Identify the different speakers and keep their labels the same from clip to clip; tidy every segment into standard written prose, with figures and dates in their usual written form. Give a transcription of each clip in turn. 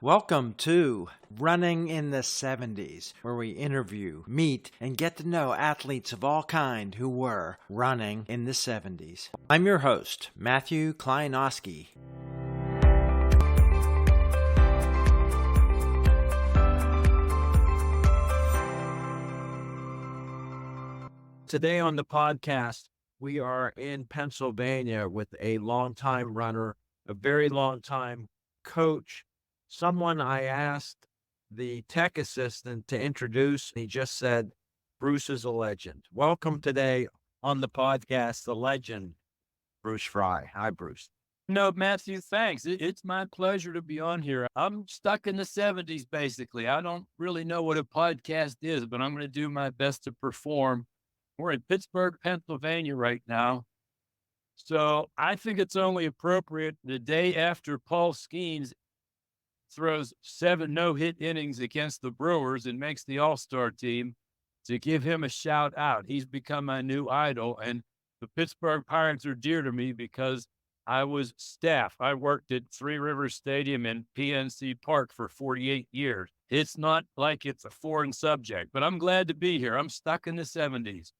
Speaker 1: Welcome to Running in the 70s, where we interview, meet, and get to know athletes of all kind who were running in the 70s. I'm your host, Matthew Kleinowski.
Speaker 2: Today on the podcast, we are in Pennsylvania with a longtime runner, a very long time coach, someone I asked the tech assistant to introduce. He just said, Bruce is a legend. Welcome today on the podcast, the legend, Bruce Frey. Hi, Bruce.
Speaker 3: No, Matthew, thanks. It's my pleasure to be on here. I'm stuck in the 70s, basically. I don't really know what a podcast is, but I'm going to do my best to perform. We're in Pittsburgh, Pennsylvania right now. So I think it's only appropriate the day after Paul Skeens throws 7 no-hit innings against the Brewers and makes the All-Star team to give him a shout out. He's become my new idol, and the Pittsburgh Pirates are dear to me because I was staff. I worked at Three Rivers Stadium and PNC Park for 48 years. It's not like it's a foreign subject, but I'm glad to be here. I'm stuck in the 70s.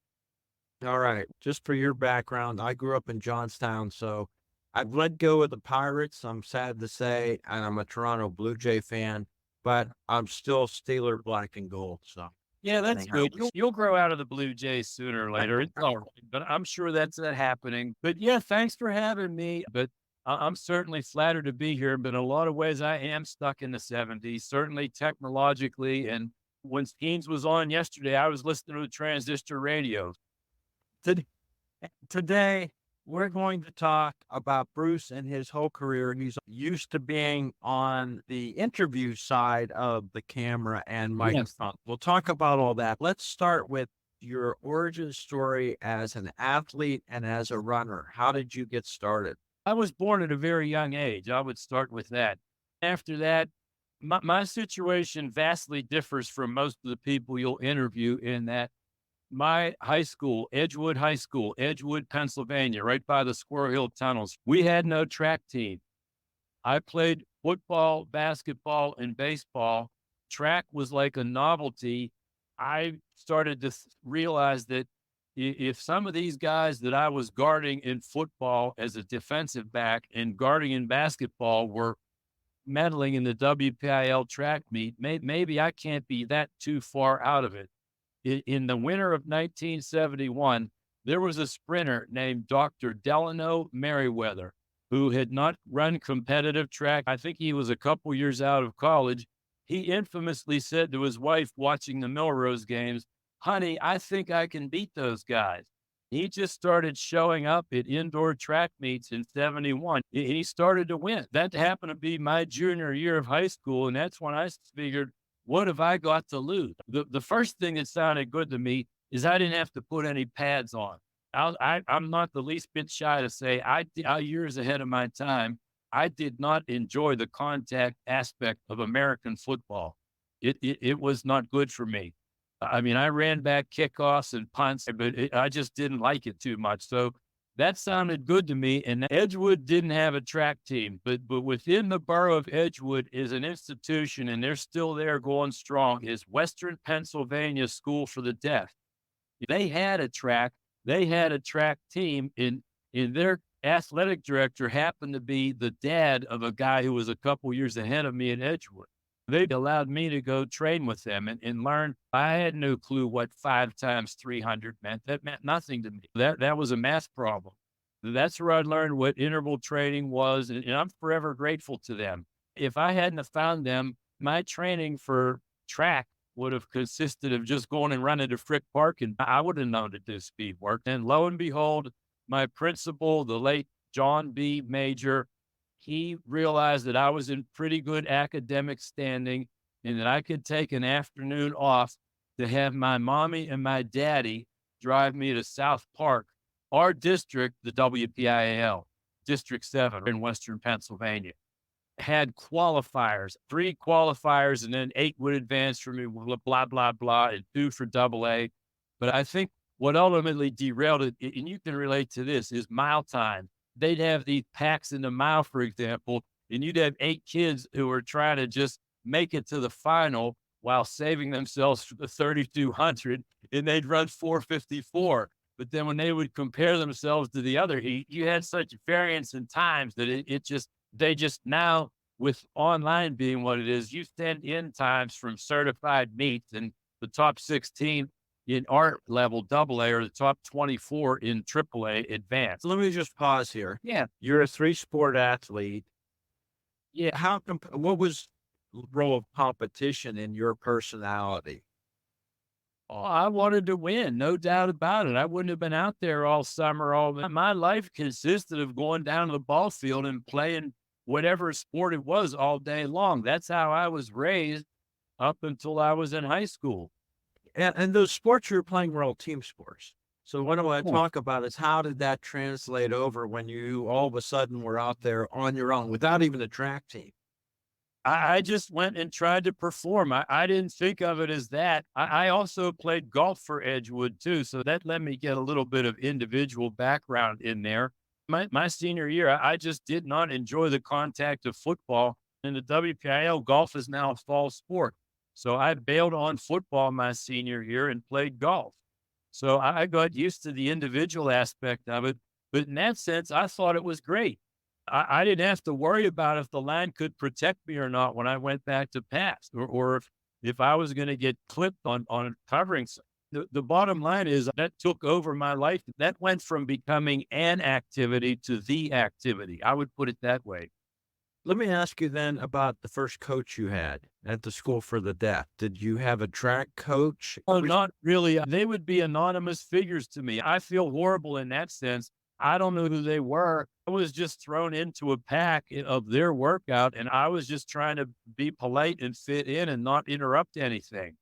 Speaker 2: All right. Just for your background, I grew up in Johnstown, so I've let go of the Pirates, I'm sad to say, and I'm a Toronto Blue Jay fan, but I'm still Steeler black and gold. So
Speaker 3: yeah, that's good. You'll grow out of the Blue Jays sooner or later. It's all right, but I'm sure that's happening. But yeah, thanks for having me. But I'm certainly flattered to be here. But in a lot of ways, I am stuck in the 70s, certainly technologically. And when Skeens was on yesterday, I was listening to the transistor radio.
Speaker 2: Today, we're going to talk about Bruce and his whole career. He's used to being on the interview side of the camera and microphone. Yes. We'll talk about all that. Let's start with your origin story as an athlete and as a runner. How did you get started?
Speaker 3: I was born at a very young age. I would start with that. After that, my situation vastly differs from most of the people you'll interview in that my high school, Edgewood High School, Edgewood, Pennsylvania, right by the Squirrel Hill tunnels. We had no track team. I played football, basketball, and baseball. Track was like a novelty. I started to realize that if some of these guys that I was guarding in football as a defensive back and guarding in basketball were medaling in the WPIAA track meet, maybe I can't be that too far out of it. In the winter of 1971, there was a sprinter named Dr. Delano Merriweather who had not run competitive track. I think he was a couple years out of college. He infamously said to his wife watching the Melrose games, "Honey, I think I can beat those guys." He just started showing up at indoor track meets in 71. He started to win. That happened to be my junior year of high school, and that's when I figured, what have I got to lose? The first thing that sounded good to me is I didn't have to put any pads on. I'm not the least bit shy to say I years ahead of my time. I did not enjoy the contact aspect of American football. It was not good for me. I mean, I ran back kickoffs and punts, but I just didn't like it too much. So that sounded good to me. And Edgewood didn't have a track team, but within the borough of Edgewood is an institution, and they're still there going strong, is Western Pennsylvania School for the Deaf. They had a track team, in their athletic director happened to be the dad of a guy who was a couple years ahead of me at Edgewood. They allowed me to go train with them and learn. I had no clue what 5 times 300 meant. That meant nothing to me. That was a math problem. That's where I learned what interval training was, and I'm forever grateful to them. If I hadn't have found them, my training for track would have consisted of just going and running to Frick Park, and I would have known to do speed work. And lo and behold, my principal, the late John B. Major, he realized that I was in pretty good academic standing and that I could take an afternoon off to have my mommy and my daddy drive me to South Park, our district, the WPIAL, District 7 in Western Pennsylvania. Had qualifiers, 3 qualifiers, and then 8 would advance for me, blah, blah, blah, and 2 for AA. But I think what ultimately derailed it, and you can relate to this, is mile time. They'd have these packs in the mile, for example, and you'd have 8 kids who were trying to just make it to the final while saving themselves for the 3,200, and they'd run 4:54. But then when they would compare themselves to the other heat, you had such variance in times that they just now, with online being what it is, you send in times from certified meets, and the top 16 in art level AA or the top 24 in AAA advanced.
Speaker 2: So let me just pause here.
Speaker 3: Yeah.
Speaker 2: You're a 3-sport athlete.
Speaker 3: Yeah.
Speaker 2: What was the role of competition in your personality?
Speaker 3: Oh, I wanted to win, no doubt about it. I wouldn't have been out there all summer. My life consisted of going down to the ball field and playing whatever sport it was all day long. That's how I was raised up until I was in high school.
Speaker 2: And those sports you were playing were all team sports. So what I want to
Speaker 3: Yeah.
Speaker 2: talk about is how did that translate over when you all of a sudden were out there on your own without even a track team?
Speaker 3: I just went and tried to perform. I didn't think of it as that. I also played golf for Edgewood too, so that let me get a little bit of individual background in there. My senior year, I just did not enjoy the contact of football. In the WPIAL, golf is now a fall sport. So I bailed on football my senior year and played golf. So I got used to the individual aspect of it. But in that sense, I thought it was great. I didn't have to worry about if the line could protect me or not when I went back to pass, or if I was going to get clipped on covering. The bottom line is that took over my life. That went from becoming an activity to the activity. I would put it that way.
Speaker 2: Let me ask you then about the first coach you had at the school for the deaf. Did you have a track coach?
Speaker 3: Oh, not really. They would be anonymous figures to me. I feel horrible in that sense. I don't know who they were. I was just thrown into a pack of their workout, and I was just trying to be polite and fit in and not interrupt anything.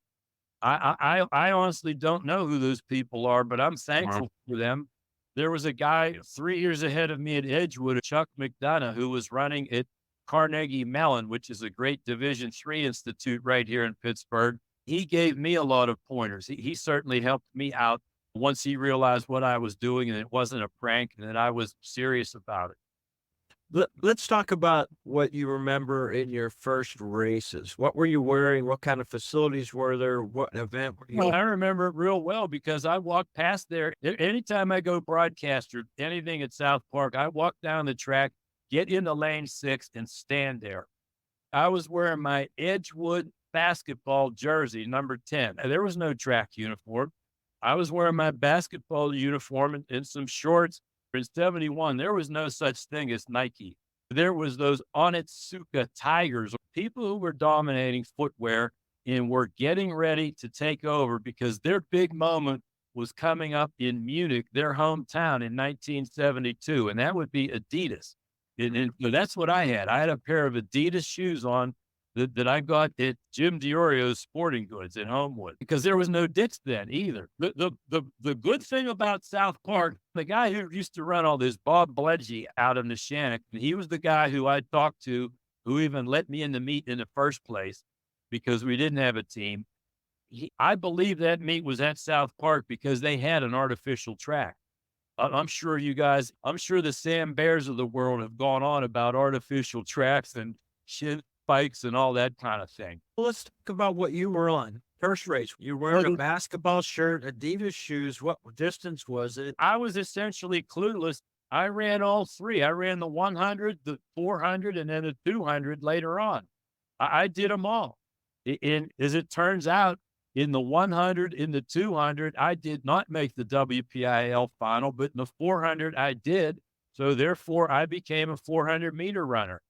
Speaker 3: I honestly don't know who those people are, but I'm thankful for them. There was a guy 3 years ahead of me at Edgewood, Chuck McDonough, who was running at Carnegie Mellon, which is a great Division III institute right here in Pittsburgh. He gave me a lot of pointers. He certainly helped me out once he realized what I was doing and it wasn't a prank and that I was serious about it.
Speaker 2: Let's talk about what you remember in your first races. What were you wearing? What kind of facilities were there? What event were you?
Speaker 3: Well, I remember it real well because I walked past there. Anytime I go broadcast or anything at South Park, I walk down the track, get into lane 6 and stand there. I was wearing my Edgewood basketball jersey, number 10. There was no track uniform. I was wearing my basketball uniform and some shorts. In 71, there was no such thing as Nike. There was those Onitsuka Tigers, people who were dominating footwear and were getting ready to take over because their big moment was coming up in Munich, their hometown, in 1972, and that would be Adidas. And that's what I had. I had a pair of Adidas shoes on that I got at Jim DiOrio's Sporting Goods in Homewood because there was no Dick's then either. The good thing about South Park, the guy who used to run all this, Bob Bledgy out of Neshannock, he was the guy who I talked to who even let me in the meet in the first place because we didn't have a team. I believe that meet was at South Park because they had an artificial track. I'm sure the Sam Bears of the world have gone on about artificial tracks and shin spikes and all that kind of thing.
Speaker 2: Well, let's talk about what you were on. First race, you were wearing a basketball shirt, Adidas shoes. What distance was it?
Speaker 3: I was essentially clueless. I ran all three. I ran the 100, the 400, and then the 200 later on. I did them all. As it turns out, in the 100, in the 200, I did not make the WPIAL final, but in the 400, I did. So therefore, I became a 400-meter runner.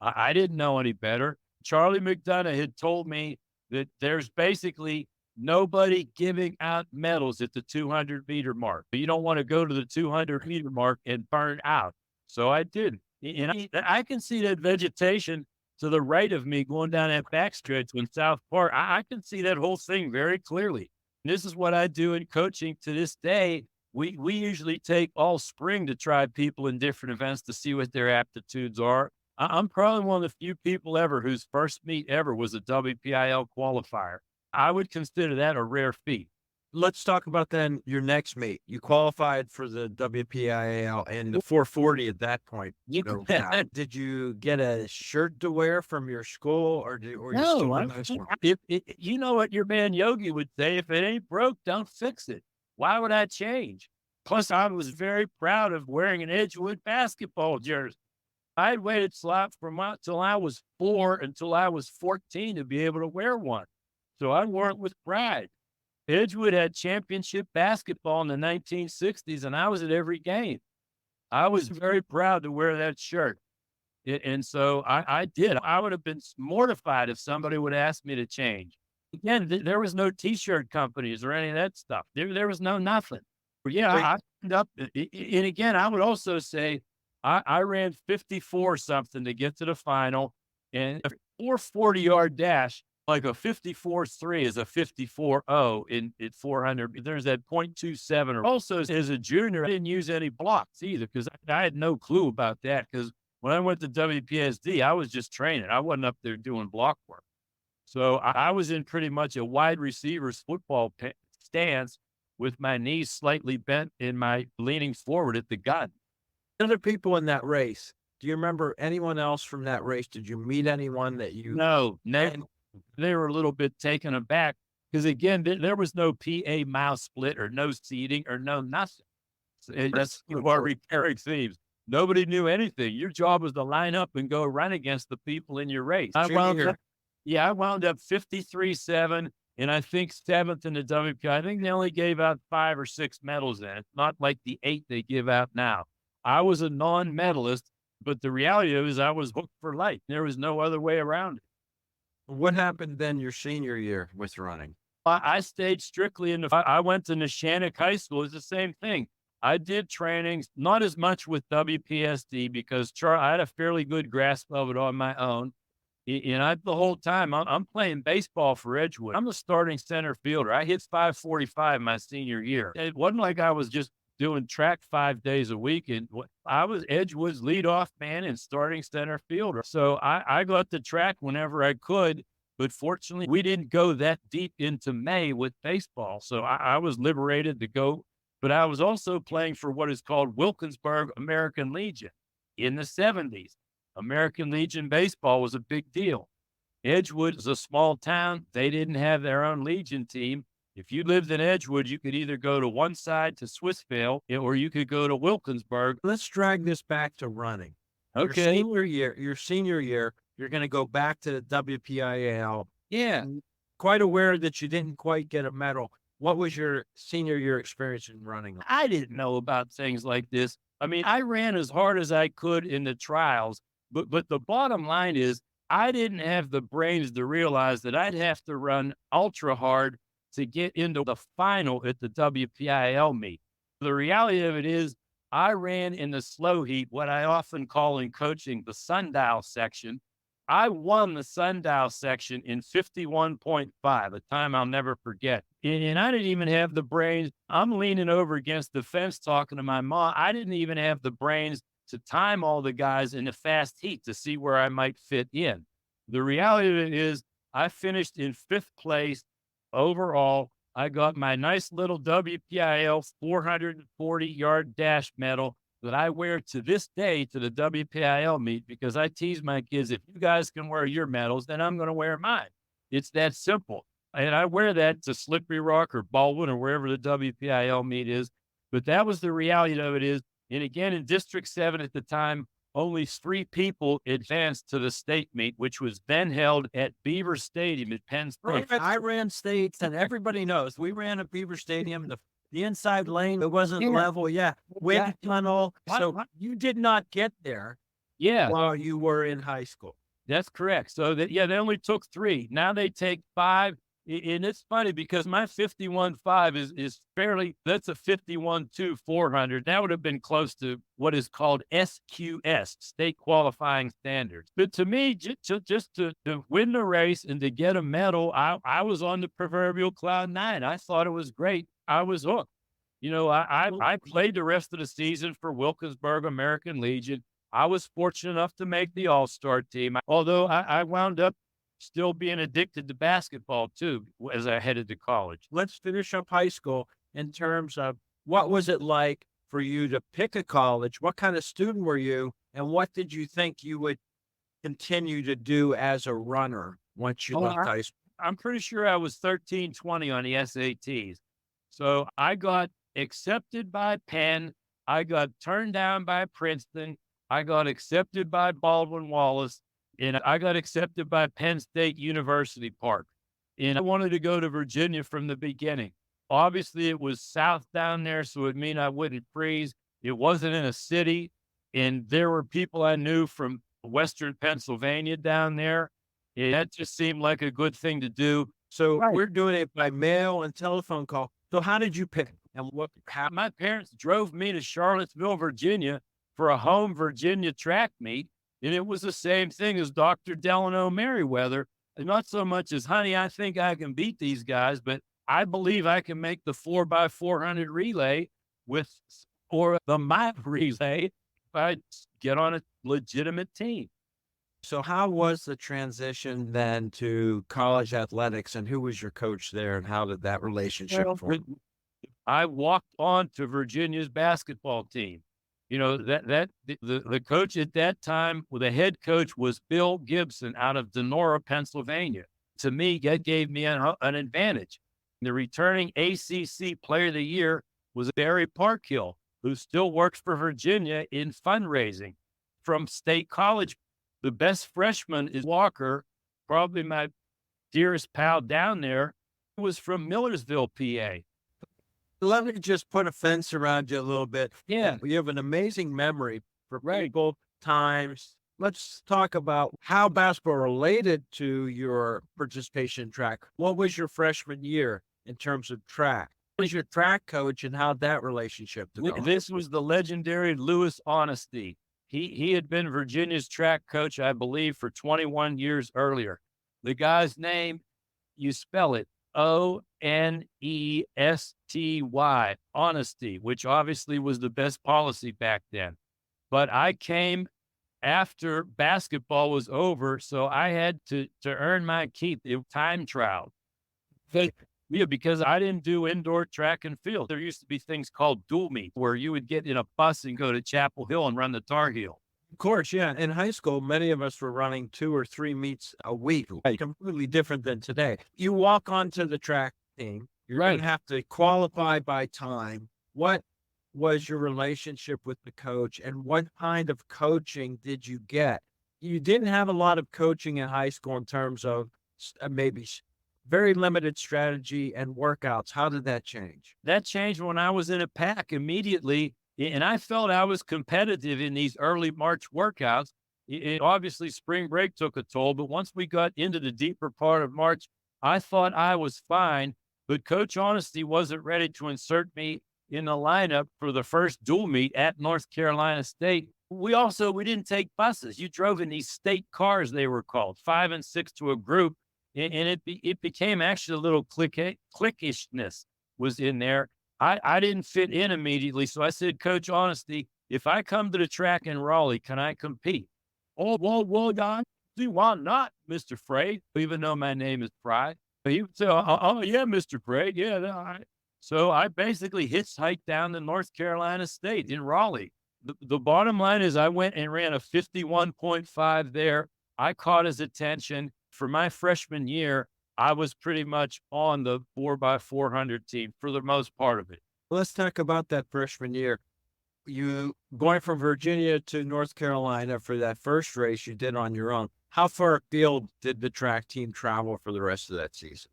Speaker 3: I didn't know any better. Charlie McDonough had told me that there's basically nobody giving out medals at the 200-meter mark. You don't want to go to the 200-meter mark and burn out. So I did. And I can see that vegetation to the right of me going down that backstretch in South Park. I can see that whole thing very clearly. And this is what I do in coaching to this day. We usually take all spring to try people in different events to see what their aptitudes are. I'm probably one of the few people ever whose first meet ever was a WPIAL qualifier. I would consider that a rare feat.
Speaker 2: Let's talk about then your next meet. You qualified for the WPIAL and the 440 at that point. No doubt. Did you get a shirt to wear from your school, or you still
Speaker 3: No,
Speaker 2: in high school?
Speaker 3: you know what your man Yogi would say, if it ain't broke, don't fix it. Why would I change? Plus, I was very proud of wearing an Edgewood basketball jersey. I had waited till I was 4 until I was 14 to be able to wear one. So I wore it with pride. Edgewood had championship basketball in the 1960s, and I was at every game. I was very proud to wear that shirt. And so I did. I would have been mortified if somebody would ask me to change. Again, there was no T-shirt companies or any of that stuff. There was no nothing. But yeah, I ended up, and again, I would also say I ran 54 something to get to the final, and a 440-yard dash, like a 54.3 is a 54.0 in 400. There's that 0.27. Or also, as a junior, I didn't use any blocks either because I had no clue about that. Because when I went to WPSD, I was just training. I wasn't up there doing block work. So I was in pretty much a wide receiver's football stance with my knees slightly bent and my leaning forward at the gun.
Speaker 2: Other people in that race, do you remember anyone else from that race? Did you meet anyone that you?
Speaker 3: No. They were a little bit taken aback because, again, there was no PA mile split or no seating or no nothing. That's our recurring themes. Nobody knew anything. Your job was to line up and go run against the people in your race. I wound up 53-7, and I think 7th in the WP. I think they only gave out 5 or 6 medals then, not like the 8 they give out now. I was a non-medalist, but the reality is I was hooked for life. There was no other way around it.
Speaker 2: What happened then your senior year with running?
Speaker 3: I stayed strictly I went to Neshannock High School. It's the same thing. I did trainings, not as much with WPSD because I had a fairly good grasp of it on my own. And the whole time I'm playing baseball for Edgewood. I'm the starting center fielder. I hit 545 my senior year. It wasn't like I was just doing track 5 days a week. And I was Edgewood's leadoff man and starting center fielder. So I got the track whenever I could. But fortunately, we didn't go that deep into May with baseball. So I was liberated to go. But I was also playing for what is called Wilkinsburg American Legion in the 70s. American Legion baseball was a big deal. Edgewood is a small town. They didn't have their own Legion team. If you lived in Edgewood, you could either go to one side to Swissvale or you could go to Wilkinsburg.
Speaker 2: Let's drag this back to running.
Speaker 3: Okay.
Speaker 2: Your senior year, you're going to go back to the WPIAL.
Speaker 3: Yeah.
Speaker 2: Quite aware that you didn't quite get a medal. What was your senior year experience in running?
Speaker 3: I didn't know about things like this. I mean, I ran as hard as I could in the trials, but the bottom line is I didn't have the brains to realize that I'd have to run ultra hard to get into the final at the WPIL meet. The reality of it is I ran in the slow heat, what I often call in coaching the sundial section. I won the sundial section in 51.5, a time I'll never forget. And I didn't even have the brains. I'm leaning over against the fence talking to my mom. I didn't even have the brains to time all the guys in the fast heat to see where I might fit in. The reality of it is I finished in 5th place overall. I got my nice little WPIL 440-yard dash medal that I wear to this day to the WPIL meet because I tease my kids, if you guys can wear your medals, then I'm going to wear mine. It's that simple. And I wear that to Slippery Rock or Baldwin or wherever the WPIL meet is. But that was the reality of it is, and again, in District 7 at the time, only 3 people advanced to the state meet, which was then held at Beaver Stadium at Penn State.
Speaker 2: I ran states, and everybody knows we ran at Beaver Stadium. The inside lane, it wasn't level. Yeah. Wind tunnel. So you did not get there while you were in high school.
Speaker 3: That's correct. So they only took 3. Now they take 5. And it's funny because my 51.5 is fairly, that's a 51.2 400. That would have been close to what is called SQS, state qualifying standards. But to me, just to win the race and to get a medal, I was on the proverbial cloud 9. I thought it was great. I was hooked. You know, I played the rest of the season for Wilkinsburg American Legion. I was fortunate enough to make the all-star team, although I wound up still being addicted to basketball too as I headed to college.
Speaker 2: Let's finish up high school in terms of what was it like for you to pick a college? What kind of student were you? And what did you think you would continue to do as a runner once you left high school?
Speaker 3: I'm pretty sure I was 13, 20 on the SATs. So I got accepted by Penn. I got turned down by Princeton. I got accepted by Baldwin Wallace. And I got accepted by Penn State University Park. And I wanted to go to Virginia from the beginning. Obviously, it was south down there, so it mean I wouldn't freeze. It wasn't in a city. And there were people I knew from Western Pennsylvania down there. And that just seemed like a good thing to do.
Speaker 2: So we're doing it by mail and telephone call. So how did you pick? And
Speaker 3: my parents drove me to Charlottesville, Virginia for a home Virginia track meet. And it was the same thing as Dr. Delano Merriweather. And not so much as, honey, I think I can beat these guys, but I believe I can make the 4x400 relay or the mile relay if I get on a legitimate team.
Speaker 2: So how was the transition then to college athletics, and who was your coach there, and how did that relationship form?
Speaker 3: I walked on to Virginia's basketball team. You know, the coach at that time, the head coach was Bill Gibson out of Donora, Pennsylvania. To me, that gave me an advantage. The returning ACC Player of the Year was Barry Parkhill, who still works for Virginia in fundraising from State College. The best freshman is Walker, probably my dearest pal down there, who was from Millersville, PA.
Speaker 2: Let me just put a fence around you a little bit.
Speaker 3: Yeah.
Speaker 2: You have an amazing memory for people, times. Let's talk about how basketball related to your participation in track. What was your freshman year in terms of track? What was your track coach, and how that relationship developed?
Speaker 3: This was the legendary Louis Honesty. He had been Virginia's track coach, I believe, for 21 years earlier. The guy's name, you spell it Onesty, Honesty, which obviously was the best policy back then. But I came after basketball was over, so I had to earn my keep. It time trial. Yeah, because I didn't do indoor track and field. There used to be things called dual meet where you would get in a bus and go to Chapel Hill and run the Tar Heel.
Speaker 2: Of course, yeah. In high school, many of us were running 2 or 3 meets a week. Right. Completely different than today. You walk onto the track team. You're going to have to qualify by time. What was your relationship with the coach, and what kind of coaching did you get? You didn't have a lot of coaching in high school in terms of maybe very limited strategy and workouts. How did that change?
Speaker 3: That changed when I was in a pack immediately. And I felt I was competitive in these early March workouts. Obviously, spring break took a toll, but once we got into the deeper part of March, I thought I was fine. But Coach Honesty wasn't ready to insert me in the lineup for the first dual meet at North Carolina State. We didn't take buses. You drove in these state cars, they were called, 5 and 6 to a group. And it became actually a little cliquishness was in there. I didn't fit in immediately. So I said, Coach Honesty, if I come to the track in Raleigh, can I compete? Oh, well, Don, why not, Mr. Frey? Even though my name is Frey. He would say, oh, yeah, Mr. Frey. Yeah, all right. So I basically hitchhiked down to North Carolina State in Raleigh. The bottom line is I went and ran a 51.5 there. I caught his attention. For my freshman year, I was pretty much on the 4x400 team for the most part of it.
Speaker 2: Let's talk about that freshman year. You going from Virginia to North Carolina for that first race you did on your own. How far afield did the track team travel for the rest of that season?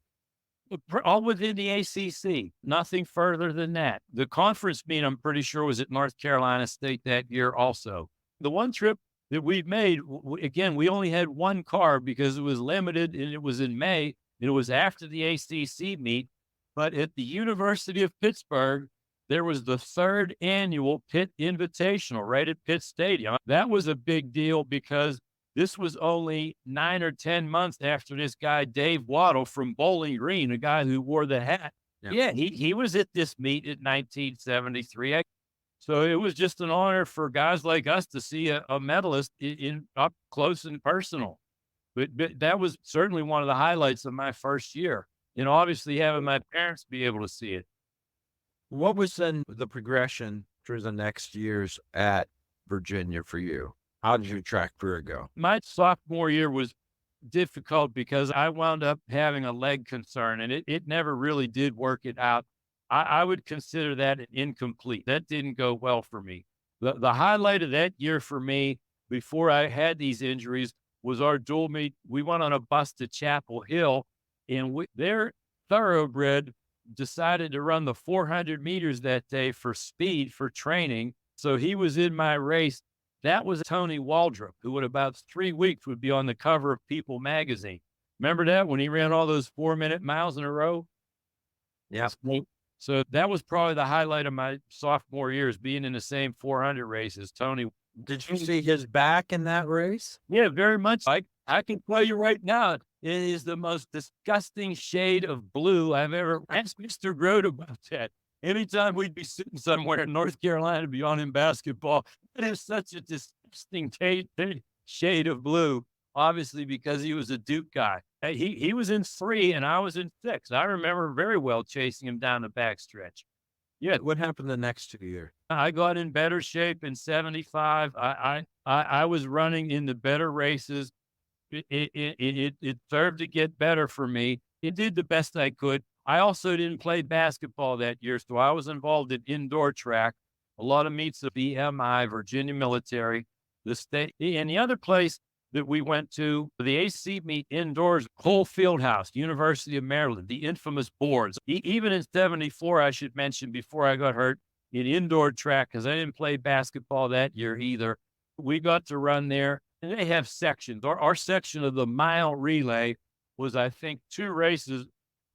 Speaker 3: All within the ACC, nothing further than that. The conference meet, I'm pretty sure, was at North Carolina State that year also. The one trip that we made, again, we only had one car because it was limited and it was in May. It was after the ACC meet, but at the University of Pittsburgh, there was the 3rd annual Pitt Invitational right at Pitt Stadium. That was a big deal because this was only 9 or 10 months after this guy, Dave Waddle from Bowling Green, a guy who wore the hat. Yeah, he was at this meet in 1973. So it was just an honor for guys like us to see a medalist in up close and personal. But that was certainly one of the highlights of my first year. And obviously having my parents be able to see it.
Speaker 2: What was then the progression through the next years at Virginia for you? How did your track career go?
Speaker 3: My sophomore year was difficult because I wound up having a leg concern and it never really did work it out. I would consider that an incomplete. That didn't go well for me. The highlight of that year for me before I had these injuries was our dual meet. We went on a bus to Chapel Hill and their thoroughbred decided to run the 400 meters that day for speed for training. So he was in my race. That was Tony Waldrop, who in about 3 weeks would be on the cover of People magazine. Remember that when he ran all those 4-minute miles in a row?
Speaker 2: Yeah.
Speaker 3: So that was probably the highlight of my sophomore years, being in the same 400 race as Tony.
Speaker 2: Did you see his back in that race?
Speaker 3: Yeah, very much. I can tell you right now, it is the most disgusting shade of blue I've ever asked Mr. Grote about that. Anytime we'd be sitting somewhere in North Carolina beyond in basketball, it is such a disgusting shade of blue, obviously because he was a Duke guy. He was in 3 and I was in 6. I remember very well chasing him down the backstretch. Yeah.
Speaker 2: What happened the next 2 years?
Speaker 3: I got in better shape in 75. I was running in the better races. It served to get better for me. It did the best I could. I also didn't play basketball that year, so I was involved in indoor track, a lot of meets of VMI, Virginia Military, the state, and the other place that we went to, the AC meet indoors, Cole Fieldhouse, University of Maryland, the infamous boards. Even in 74, I should mention before I got hurt, in indoor track, because I didn't play basketball that year either. We got to run there, and they have sections. Our section of the mile relay was, I think, 2 races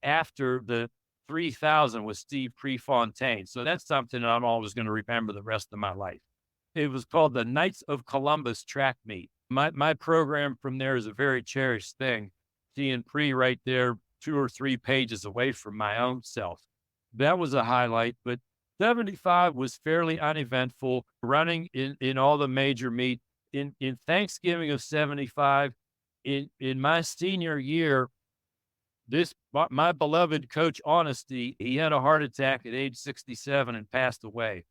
Speaker 3: after the 3,000 with Steve Prefontaine. So that's something that I'm always going to remember the rest of my life. It was called the Knights of Columbus track meet. My program from there is a very cherished thing. Seeing Pre right there, 2 or 3 pages away from my own self. That was a highlight, but 75 was fairly uneventful, running in all the major meet. In Thanksgiving of 75, in my senior year, my beloved coach Honesty, he had a heart attack at age 67 and passed away.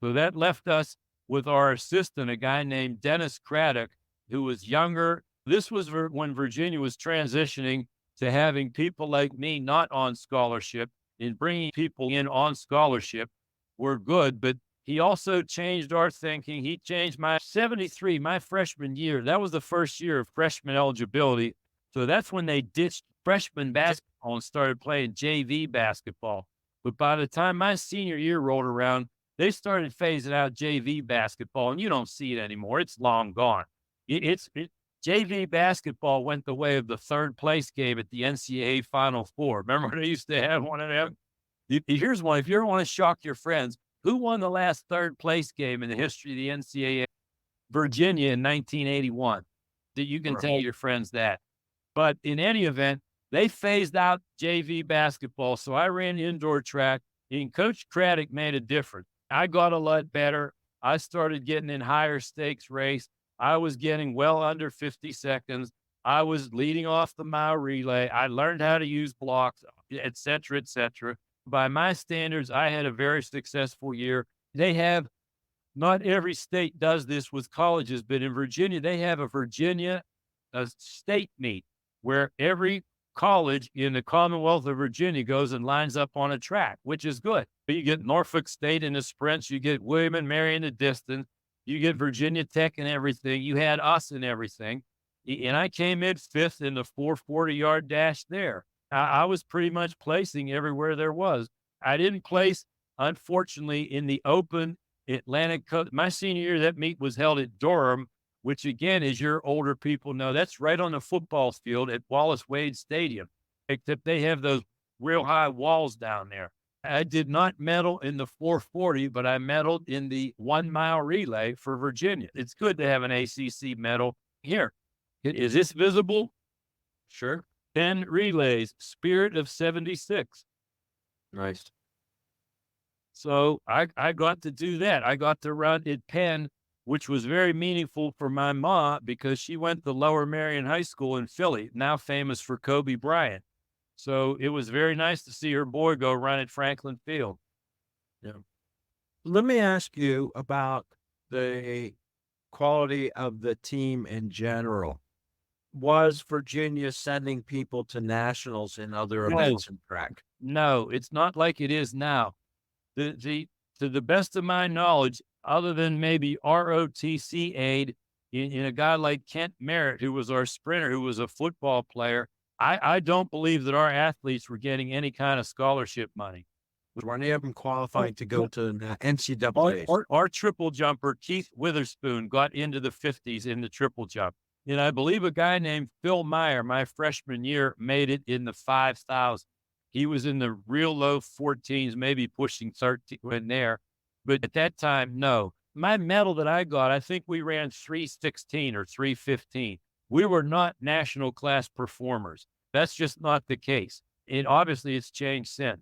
Speaker 3: So that left us with our assistant, a guy named Dennis Craddock, who was younger. This was when Virginia was transitioning to having people like me not on scholarship, and bringing people in on scholarship were good, but he also changed our thinking. He changed my 73, my freshman year. That was the first year of freshman eligibility. So that's when they ditched freshman basketball and started playing JV basketball. But by the time my senior year rolled around, they started phasing out JV basketball, and you don't see it anymore. It's long gone. JV basketball went the way of the 3rd place game at the NCAA Final Four. Remember they used to have one of them? Here's one. If you ever want to shock your friends, who won the last 3rd place game in the history of the NCAA? Virginia in 1981. That you can tell your friends that. But in any event, they phased out JV basketball. So I ran indoor track, and Coach Craddock made a difference. I got a lot better. I started getting in higher stakes race. I was getting well under 50 seconds. I was leading off the mile relay. I learned how to use blocks, et cetera, et cetera. By my standards, I had a very successful year. They have, not every state does this with colleges, but in Virginia, they have a state meet where every college in the Commonwealth of Virginia goes and lines up on a track, which is good. You get Norfolk State in the sprints, you get William and Mary in the distance, you get Virginia Tech and everything. You had us and everything. And I came in 5th in the 440-yard dash there. I was pretty much placing everywhere there was. I didn't place, unfortunately, in the open Atlantic Coast. My senior year, that meet was held at Durham, which again, as your older people know, that's right on the football field at Wallace Wade Stadium, except they have those real high walls down there. I did not medal in the 440, but I medaled in the 1 mile relay for Virginia. It's good to have an ACC medal here. Is this visible?
Speaker 2: Sure.
Speaker 3: 10 relays, Spirit of 76.
Speaker 2: Nice.
Speaker 3: So I got to do that. I got to run at Penn which was very meaningful for my mom because she went to Lower Merion High School in Philly, now famous for Kobe Bryant. So it was very nice to see her boy go run at Franklin Field.
Speaker 2: Yeah. Let me ask you about the quality of the team in general. Was Virginia sending people to nationals in other
Speaker 3: No.
Speaker 2: events in track?
Speaker 3: No, it's not like it is now. To the best of my knowledge, other than maybe ROTC aid in a guy like Kent Merritt, who was our sprinter, who was a football player, I don't believe that our athletes were getting any kind of scholarship money.
Speaker 2: Were any of them qualifying to go to the NCAA?
Speaker 3: Our triple jumper, Keith Witherspoon, got into the 50s in the triple jump. And I believe a guy named Phil Meyer, my freshman year, made it in the 5,000. He was in the real low 14s, maybe pushing 13 in there. But at that time, no. My medal that I got, I think we ran 3:16 or 3:15. We were not national class performers. That's just not the case. And obviously it's changed since.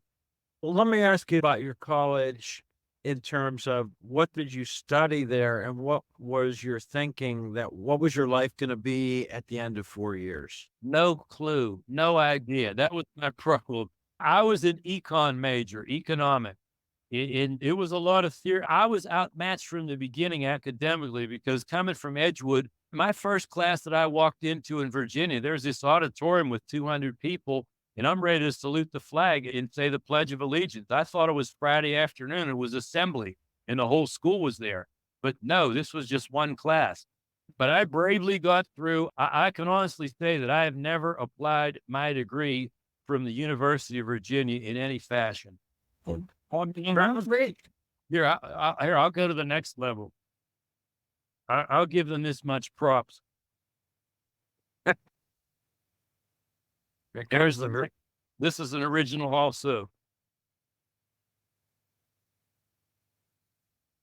Speaker 2: Well, let me ask you about your college in terms of what did you study there and what was your thinking what was your life going to be at the end of 4 years?
Speaker 3: No clue, no idea. That was my problem. I was an econ major, economic. It was a lot of theory. I was outmatched from the beginning academically because coming from Edgewood, my first class that I walked into in Virginia, there's this auditorium with 200 people, and I'm ready to salute the flag and say the Pledge of Allegiance. I thought it was Friday afternoon. It was assembly, and the whole school was there. But no, this was just one class. But I bravely got through. I can honestly say that I have never applied my degree from the University of Virginia in any fashion.
Speaker 2: Great.
Speaker 3: Here, I'll go to the next level. I'll give them this much props. There's this is an original also.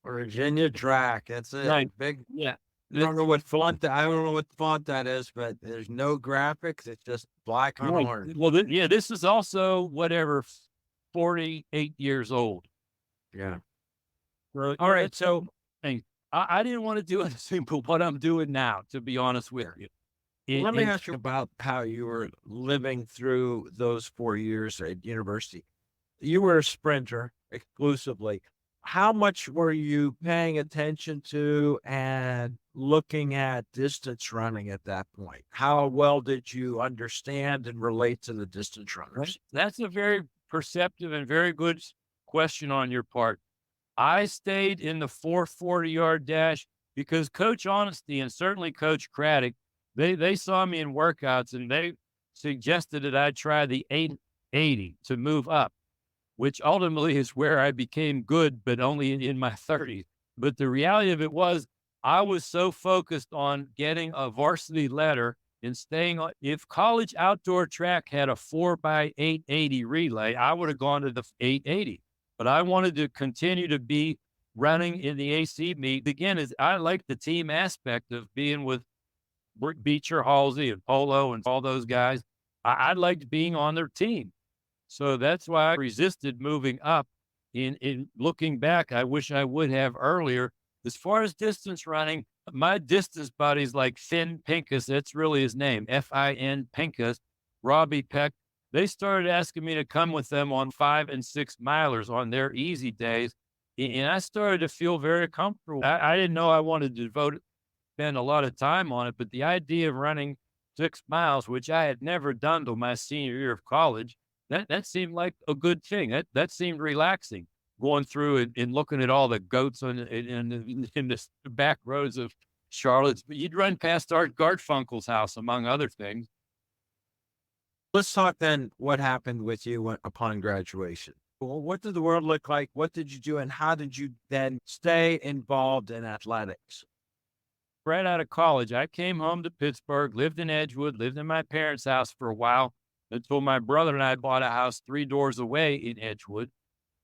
Speaker 2: Virginia track. That's it.
Speaker 3: Right.
Speaker 2: Big.
Speaker 3: Yeah.
Speaker 2: I don't know what font that is, but there's no graphics. It's just black on orange.
Speaker 3: Well, this is also whatever 48 years old.
Speaker 2: Yeah.
Speaker 3: So,
Speaker 2: All right. So
Speaker 3: I didn't want to do anything but what I'm doing now, to be honest with you.
Speaker 2: let me ask you about how you were living through those 4 years at university. You were a sprinter exclusively. How much were you paying attention to and looking at distance running at that point? How well did you understand and relate to the distance runners?
Speaker 3: That's a very perceptive and very good question on your part. I stayed in the 440-yard dash because Coach Honesty and certainly Coach Craddock, they saw me in workouts and they suggested that I try the 880 to move up, which ultimately is where I became good, but only in my 30s. But the reality of it was I was so focused on getting a varsity letter and staying on. If college outdoor track had a 4x880 relay, I would have gone to the 880. But I wanted to continue to be running in the AC meet. Again, I like the team aspect of being with Beecher, Halsey, and Polo and all those guys. I liked being on their team. So that's why I resisted moving up. In looking back, I wish I would have earlier. As far as distance running, my distance buddies like Finn Pincus, that's really his name, Fin Pincus, Robbie Peck, they started asking me to come with them on 5 and 6 milers on their easy days. And I started to feel very comfortable. I didn't know I wanted to spend a lot of time on it, but the idea of running 6 miles, which I had never done till my senior year of college, that seemed like a good thing. That seemed relaxing, going through and looking at all the goats in the back roads of Charlotte. But you'd run past Art Garfunkel's house, among other things.
Speaker 2: Let's talk then what happened with you upon graduation. Well, what did the world look like? What did you do? And how did you then stay involved in athletics?
Speaker 3: Right out of college, I came home to Pittsburgh, lived in Edgewood, lived in my parents' house for a while until my brother and I bought a house 3 doors away in Edgewood.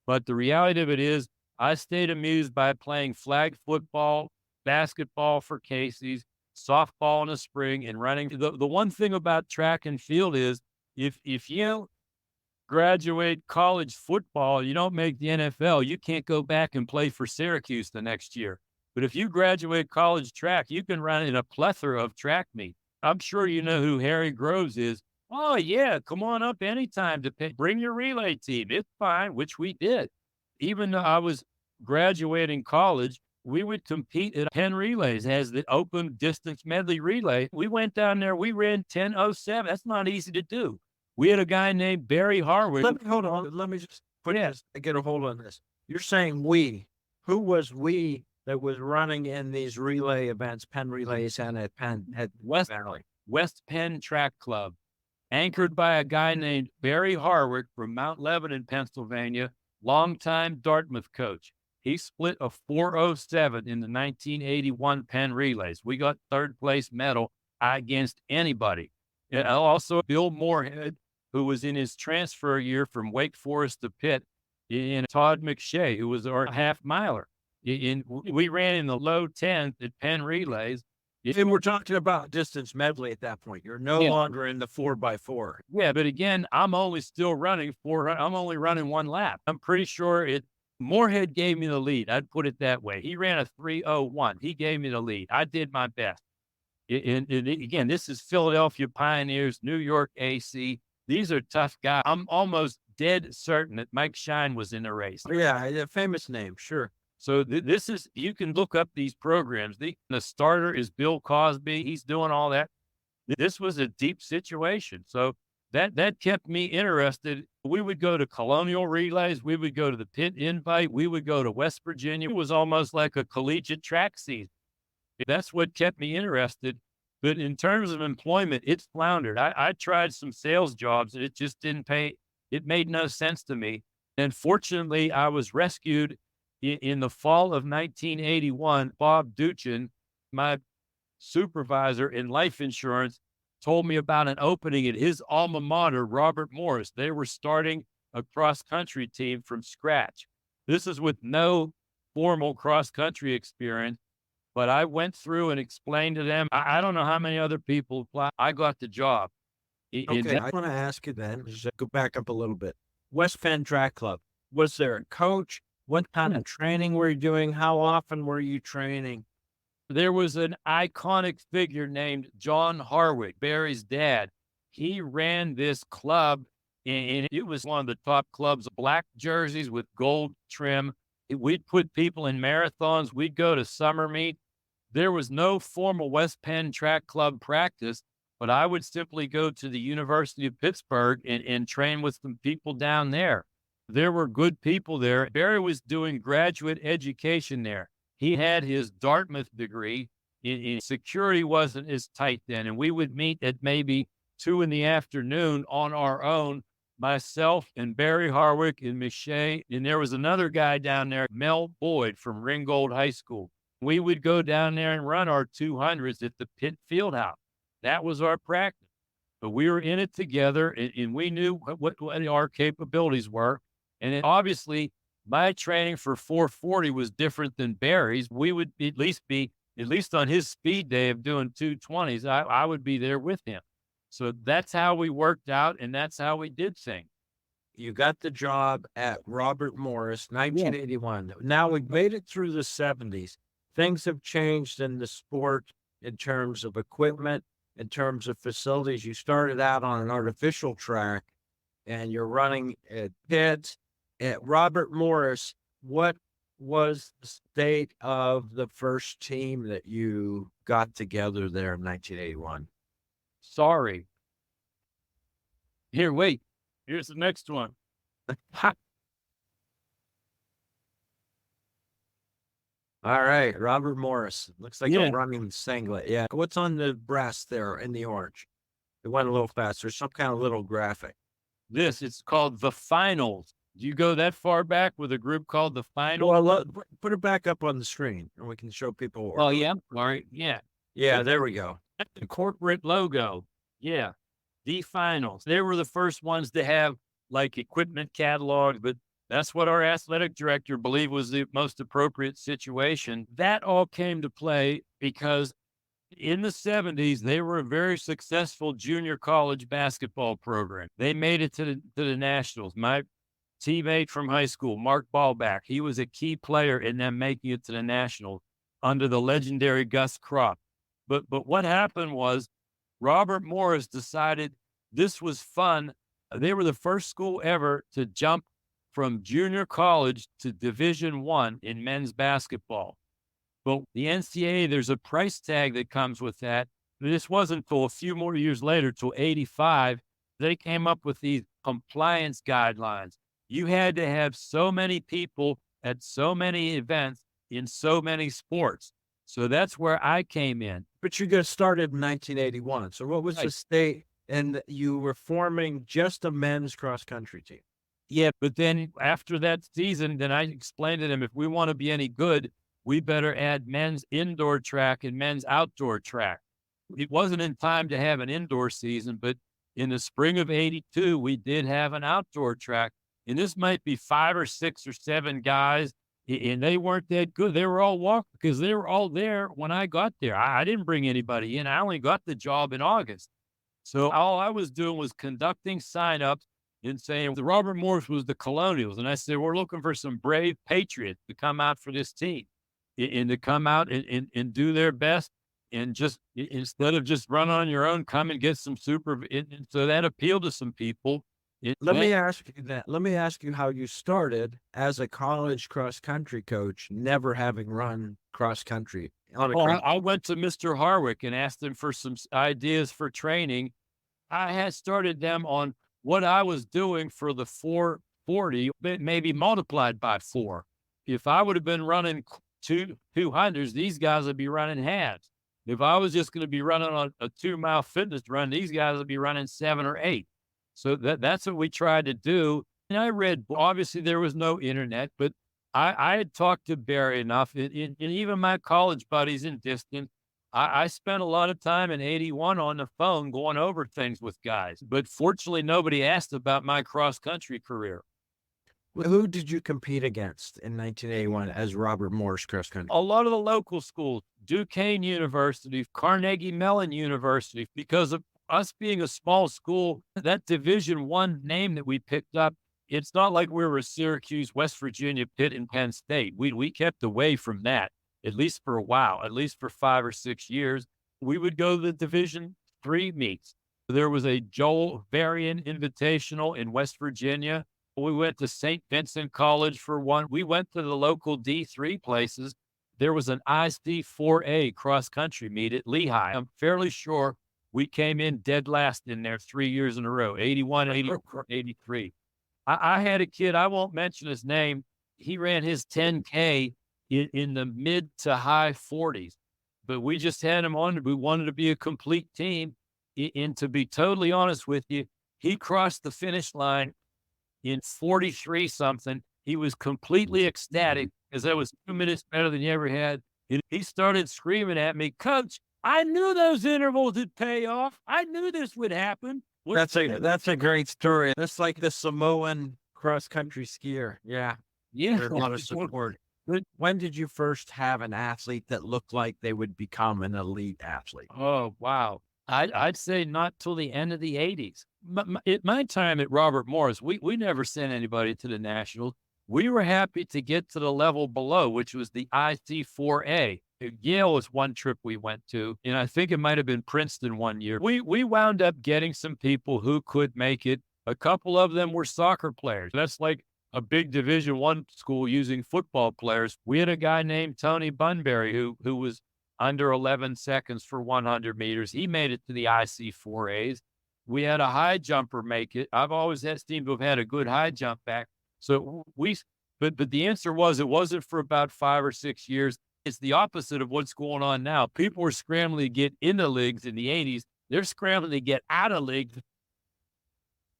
Speaker 3: But the reality of it is I stayed amused by playing flag football, basketball for Casey's, softball in the spring, and running. The one thing about track and field is if you graduate college football, you don't make the NFL, you can't go back and play for Syracuse the next year. But if you graduate college track, you can run in a plethora of track meets. I'm sure you know who Harry Groves is. Oh, yeah, come on up anytime to bring your relay team. It's fine, which we did. Even though I was graduating college, we would compete at Penn Relays as the open distance medley relay. We went down there, we ran 10:07. That's not easy to do. We had a guy named Barry Harwood.
Speaker 2: Hold on. Let me just get a hold on this. You're saying we. Who was we that was running in these relay events, Penn Relays and at
Speaker 3: West Penn Track Club, anchored by a guy named Barry Harwood from Mount Lebanon, Pennsylvania, longtime Dartmouth coach. He split a 4:07 in the 1981 Penn Relays. We got third place medal against anybody. And also Bill Moorhead, who was in his transfer year from Wake Forest to Pitt, and Todd McShay, who was our half miler. We ran in the low 10s at Penn Relays.
Speaker 2: And we're talking about distance medley at that point. You're no longer in the 4x4.
Speaker 3: Yeah, but again, I'm only still running 400. I'm only running one lap. I'm pretty sure Moorhead gave me the lead. I'd put it that way. He ran a 3:01. He gave me the lead. I did my best. And again, this is Philadelphia Pioneers, New York AC. These are tough guys. I'm almost dead certain that Mike Shine was in the race.
Speaker 2: Yeah, a famous name, sure.
Speaker 3: So this is, you can look up these programs. The starter is Bill Cosby. He's doing all that. This was a deep situation. So that kept me interested. We would go to Colonial Relays. We would go to the Pitt Invite. We would go to West Virginia. It was almost like a collegiate track season. That's what kept me interested. But in terms of employment, it floundered. I tried some sales jobs and it just didn't pay. It made no sense to me. And fortunately, I was rescued in the fall of 1981. Bob Duchin, my supervisor in life insurance, told me about an opening at his alma mater, Robert Morris. They were starting a cross-country team from scratch. This is with no formal cross-country experience, but I went through and explained to them. I don't know how many other people applied. I got the job.
Speaker 2: Okay, I want to ask you then, just go back up a little bit. West Penn Track Club, was there a coach? What kind of training were you doing? How often were you training?
Speaker 3: There was an iconic figure named John Harwick, Barry's dad. He ran this club, and it was one of the top clubs, black jerseys with gold trim. We'd put people in marathons. We'd go to summer meet. There was no formal West Penn Track Club practice, but I would simply go to the University of Pittsburgh and train with some people down there. There were good people there. Barry was doing graduate education there. He had his Dartmouth degree. In security wasn't as tight then, and we would meet at maybe 2 p.m. on our own, myself and Barry Harwick and Michelle. And there was another guy down there, Mel Boyd from Ringgold High School. We would go down there and run our 200s at the Pitt Fieldhouse. That was our practice. But we were in it together, and we knew what our capabilities were. And then obviously, my training for 440 was different than Barry's. We would at least on his speed day of doing 220s, I would be there with him. So that's how we worked out, and that's how we did things.
Speaker 2: You got the job at Robert Morris, 1981. Yeah. Now we've made it through the 70s. Things have changed in the sport in terms of equipment, in terms of facilities. You started out on an artificial track, and you're running at Pitt. At Robert Morris, what was the state of the first team that you got together there in 1981?
Speaker 3: Sorry. Here, wait. Here's the next one.
Speaker 2: All right, Robert Morris. Looks like a running singlet. Yeah. What's on the breast there in the orange? It went a little faster. Some kind of little graphic.
Speaker 3: It's called the Finals. Do you go that far back with a group called the Finals?
Speaker 2: Well, put it back up on the screen, and we can show people.
Speaker 3: Oh, yeah. All right. Yeah.
Speaker 2: Yeah, there we go.
Speaker 3: The corporate logo. Yeah. The Finals. They were the first ones to have like equipment catalogs, but that's what our athletic director believed was the most appropriate situation. That all came to play because in the 70s, they were a very successful junior college basketball program. They made it to the Nationals. My teammate from high school, Mark Ballback, he was a key player in them making it to the Nationals. under the legendary Gus Kropp. But what happened was Robert Morris decided this was fun. They were the first school ever to jump from junior college to Division I in men's basketball. But the NCAA, there's a price tag that comes with that. This wasn't until a few more years later, till 85, they came up with these compliance guidelines. You had to have so many people at so many events in so many sports. So that's where I came in.
Speaker 2: But you got started in 1981. So what was the state? And you were forming just a men's cross country team.
Speaker 3: Yeah, but then after that season, then I explained to them, if we want to be any good, we better add men's indoor track and men's outdoor track. It wasn't in time to have an indoor season, but in the spring of 82, we did have an outdoor track. And this might be 5 or 6 or 7 guys, and they weren't that good. They were all walk because they were all there when I got there. I didn't bring anybody in. I only got the job in August. So all I was doing was conducting signups and saying the Robert Morris was the Colonials. And I said, we're looking for some brave patriots to come out for this team and to come out and do their best. And just instead of just run on your own, come and get some super. And so that appealed to some people.
Speaker 2: Let me ask you that. Let me ask you how you started as a college cross country coach, never having run cross country.
Speaker 3: I went to Mr. Harwick and asked him for some ideas for training. I had started them on what I was doing for the 440, maybe multiplied by 4. If I would have been running 200s, these guys would be running halves. If I was just going to be running on a 2-mile fitness run, these guys would be running 7 or 8. So that's what we tried to do. And I read, obviously there was no internet, but I had talked to Barry enough, and even my college buddies in distance. I spent a lot of time in 81 on the phone going over things with guys, but fortunately nobody asked about my cross-country career.
Speaker 2: Who did you compete against in 1981 as Robert Morris cross country?
Speaker 3: A lot of the local schools, Duquesne University, Carnegie Mellon University, because of us being a small school, that Division I name that we picked up, it's not like we were Syracuse, West Virginia, Pitt, and Penn State. We kept away from that, at least for a while, at least for 5 or 6 years. We would go to the Division III meets. There was a Joel Varian Invitational in West Virginia. We went to St. Vincent College for one. We went to the local D3 places. There was an IC4A cross-country meet at Lehigh. I'm fairly sure we came in dead last in there 3 years in a row, 81, 84, 83. I had a kid, I won't mention his name. He ran his 10K in the mid to high 40s, but we just had him on. We wanted to be a complete team. And to be totally honest with you, he crossed the finish line in 43 something. He was completely ecstatic because that was 2 minutes better than he ever had. And he started screaming at me, "Coach, I knew those intervals would pay off. I knew this would happen."
Speaker 2: That's a great story. That's like the Samoan cross country skier. Yeah. There's a lot of support. When did you first have an athlete that looked like they would become an elite athlete?
Speaker 3: Oh, wow. I'd say not till the end of the 80s. At my time at Robert Morris, we never sent anybody to the Nationals. We were happy to get to the level below, which was the IC4A. Yale was one trip we went to, and I think it might have been Princeton one year. We wound up getting some people who could make it. A couple of them were soccer players. That's like a big Division I school using football players. We had a guy named Tony Bunbury who was under 11 seconds for 100 meters. He made it to the IC4As. We had a high jumper make it. I've always seemed to have had a good high jump back. So but the answer was it wasn't for about 5 or 6 years. It's the opposite of what's going on now. People were scrambling to get into leagues in the 80s. They're scrambling to get out of leagues.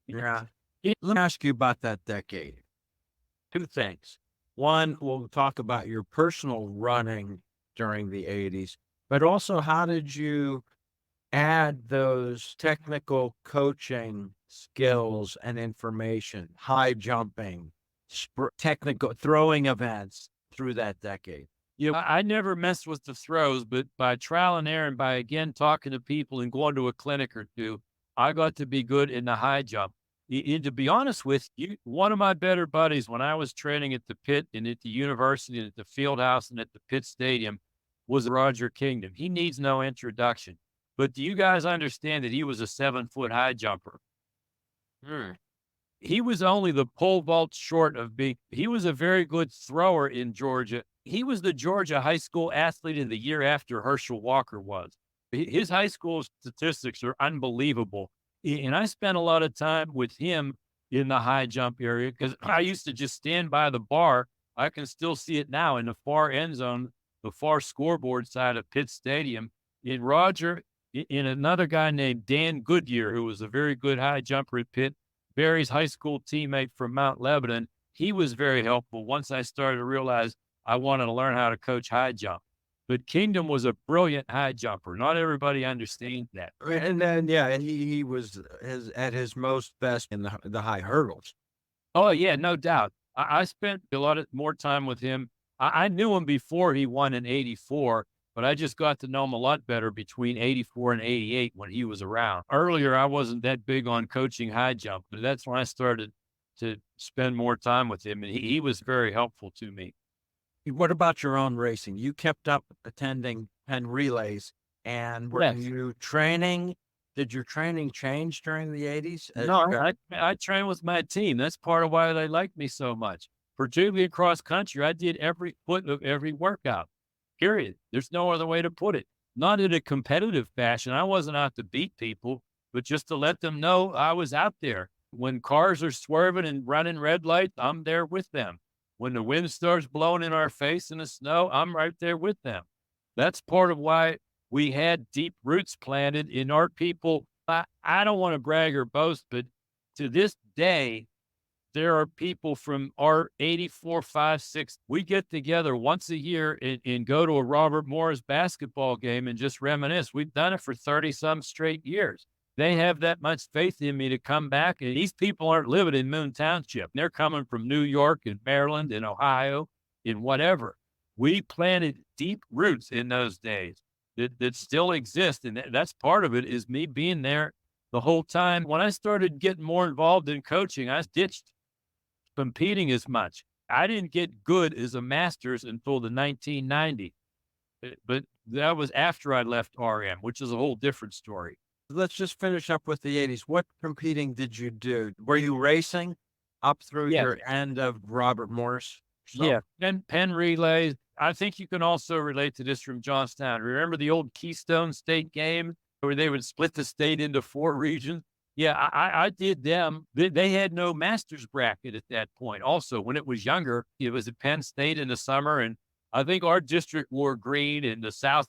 Speaker 2: Yeah. Let me ask you about that decade. 2 things. One, we'll talk about your personal running during the 80s, but also how did you add those technical coaching skills and information, high jumping, technical throwing events through that decade?
Speaker 3: Yeah, I never messed with the throws, but by trial and error and by, again, talking to people and going to a clinic or two, I got to be good in the high jump. And to be honest with you, one of my better buddies, when I was training at the Pitt and at the university and at the field house and at the Pitt Stadium, was Roger Kingdom. He needs no introduction. But do you guys understand that he was a 7-foot high jumper?
Speaker 1: Hmm.
Speaker 3: He was only the pole vault short of being, he was a very good thrower in Georgia. He was the Georgia High School Athlete of the Year after Herschel Walker was. His high school statistics are unbelievable. And I spent a lot of time with him in the high jump area because I used to just stand by the bar. I can still see it now in the far end zone, the far scoreboard side of Pitt Stadium. In Roger, in another guy named Dan Goodyear, who was a very good high jumper at Pitt, Barry's high school teammate from Mount Lebanon, he was very helpful once I started to realize I wanted to learn how to coach high jump. But Kingdom was a brilliant high jumper. Not everybody understands that.
Speaker 2: And then, yeah, and he was at his most best in the high hurdles.
Speaker 3: Oh, yeah, no doubt. I spent a lot of more time with him. I knew him before he won in 84, but I just got to know him a lot better between 84 and 88 when he was around. Earlier, I wasn't that big on coaching high jump, but that's when I started to spend more time with him, and he was very helpful to me.
Speaker 2: What about your own racing? You kept up attending Penn relays, and were
Speaker 3: Yes.
Speaker 2: you training? Did your training change during the 80s?
Speaker 3: No, I trained with my team. That's part of why they liked me so much. Particularly across country, I did every foot of every workout, period. There's no other way to put it. Not in a competitive fashion. I wasn't out to beat people, but just to let them know I was out there. When cars are swerving and running red lights, I'm there with them. When the wind starts blowing in our face in the snow, I'm right there with them. That's part of why we had deep roots planted in our people. I don't want to brag or boast, but to this day, there are people from our 84, 5, 6. We get together once a year and go to a Robert Morris basketball game and just reminisce. We've done it for 30 some straight years. They have that much faith in me to come back. And these people aren't living in Moon Township. They're coming from New York and Maryland and Ohio and whatever. We planted deep roots in those days that still exist. And that's part of it is me being there the whole time. When I started getting more involved in coaching, I ditched competing as much. I didn't get good as a master's until the 1990s, but that was after I left RM, which is a whole different story.
Speaker 2: Let's just finish up with the 80s. What competing did you do? Were you racing up through your end of Robert Morris?
Speaker 3: Yeah, and Penn relays. I think you can also relate to this from Johnstown. Remember the old Keystone State game where they would split the state into 4 regions? Yeah, I did them. They had no master's bracket at that point. Also, when it was younger, it was at Penn State in the summer, and I think our district wore green and the South,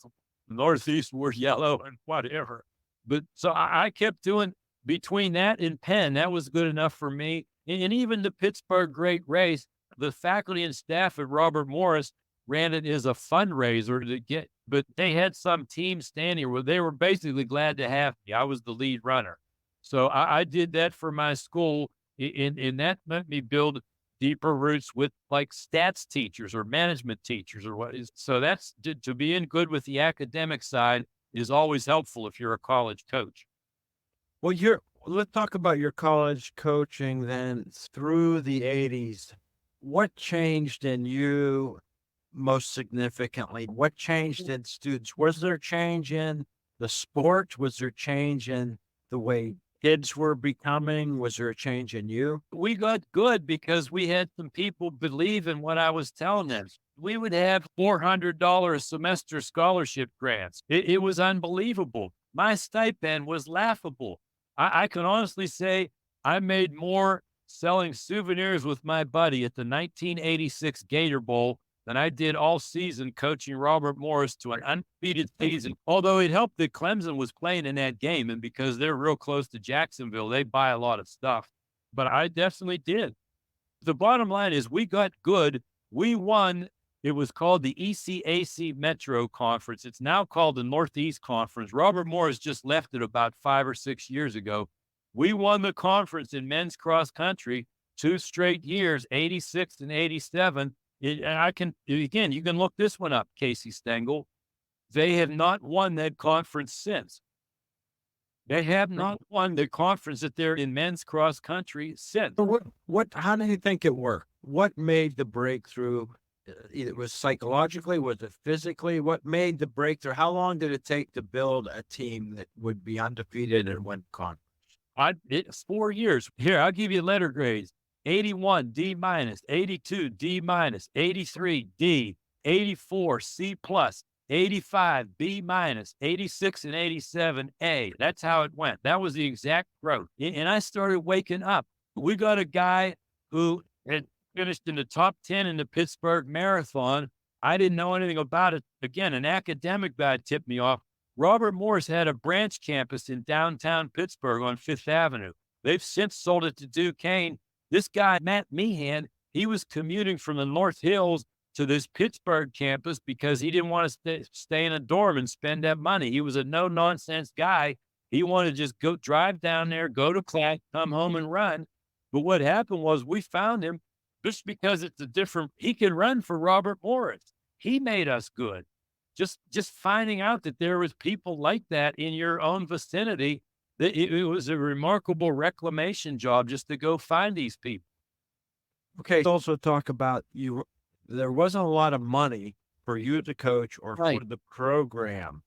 Speaker 3: Northeast wore yellow and whatever. But so I kept doing between that and Penn. That was good enough for me. And even the Pittsburgh Great Race, the faculty and staff at Robert Morris ran it as a fundraiser to get, but they had some team standing where they were basically glad to have me. I was the lead runner. So I did that for my school, and that let me build deeper roots with like stats teachers or management teachers or what is. So that's to being good with the academic side is always helpful if you're a college coach.
Speaker 2: Well, let's talk about your college coaching then through the 80s. What changed in you most significantly? What changed in students? Was there change in the sport? Was there change in the way kids were becoming? Was there a change in you?
Speaker 3: We got good because we had some people believe in what I was telling them. We would have $400 a semester scholarship grants. It was unbelievable. My stipend was laughable. I can honestly say I made more selling souvenirs with my buddy at the 1986 Gator Bowl than I did all season coaching Robert Morris to an undefeated season. Although it helped that Clemson was playing in that game, and because they're real close to Jacksonville, they buy a lot of stuff. But I definitely did. The bottom line is we got good. We won. It was called the ECAC Metro Conference. It's now called the Northeast Conference. Robert Morris just left it about 5 or 6 years ago. We won the conference in men's cross country 2 straight years, 86 and 87. You can look this one up, Casey Stengel. They have not won that conference since. They have not won the conference that they're in men's cross country since.
Speaker 2: How do you think it worked? What made the breakthrough It was psychologically, was it physically? What made the breakthrough? How long did it take to build a team that would be undefeated and win conference?
Speaker 3: It's 4 years. Here, I'll give you letter grades. 81, D minus, 82, D minus, 83, D, 84, C plus, 85, B minus, 86 and 87, A. That's how it went. That was the exact growth. And I started waking up. We got a guy who had finished in the top 10 in the Pittsburgh Marathon. I didn't know anything about it. Again, an academic guy tipped me off. Robert Morris had a branch campus in downtown Pittsburgh on Fifth Avenue. They've since sold it to Duquesne. This guy, Matt Meehan, he was commuting from the North Hills to this Pittsburgh campus because he didn't want to stay in a dorm and spend that money. He was a no-nonsense guy. He wanted to just go drive down there, go to class, come home and run. But what happened was we found him just because it's he can run for Robert Morris. He made us good. Just finding out that there was people like that in your own vicinity, that it was a remarkable reclamation job just to go find these people.
Speaker 2: Okay. Let's also talk about there wasn't a lot of money for you to coach or
Speaker 3: Right.
Speaker 2: for the program.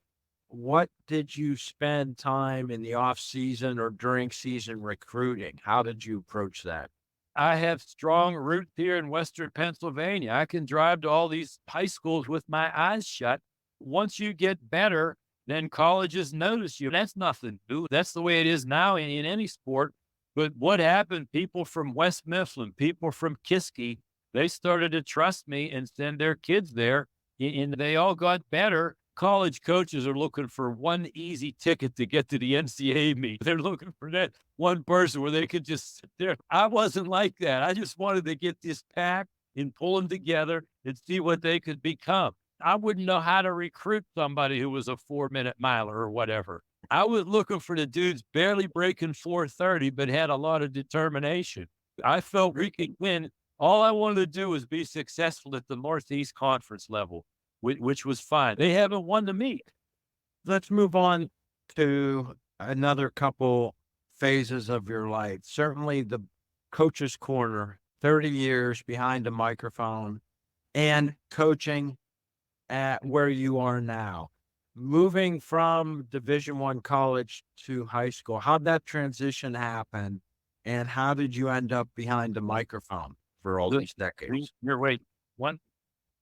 Speaker 2: What did you spend time in the off season or during season recruiting? How did you approach that?
Speaker 3: I have strong roots here in Western Pennsylvania. I can drive to all these high schools with my eyes shut. Once you get better, then colleges notice you. That's nothing new. That's the way it is now in any sport. But what happened? People from West Mifflin, people from Kiski, they started to trust me and send their kids there, and they all got better. College coaches are looking for one easy ticket to get to the NCAA meet. They're looking for that one person where they could just sit there. I wasn't like that. I just wanted to get this pack and pull them together and see what they could become. I wouldn't know how to recruit somebody who was a 4-minute miler or whatever. I was looking for the dudes barely breaking 4:30, but had a lot of determination. I felt we could win. All I wanted to do was be successful at the Northeast Conference level, which was fine. They haven't won the meet.
Speaker 2: Let's move on to another couple phases of your life. Certainly the coach's corner, 30 years behind a microphone, and coaching at where you are now. Moving from Division I college to high school, how'd that transition happen? And how did you end up behind the microphone for all these decades?
Speaker 3: Here, wait, one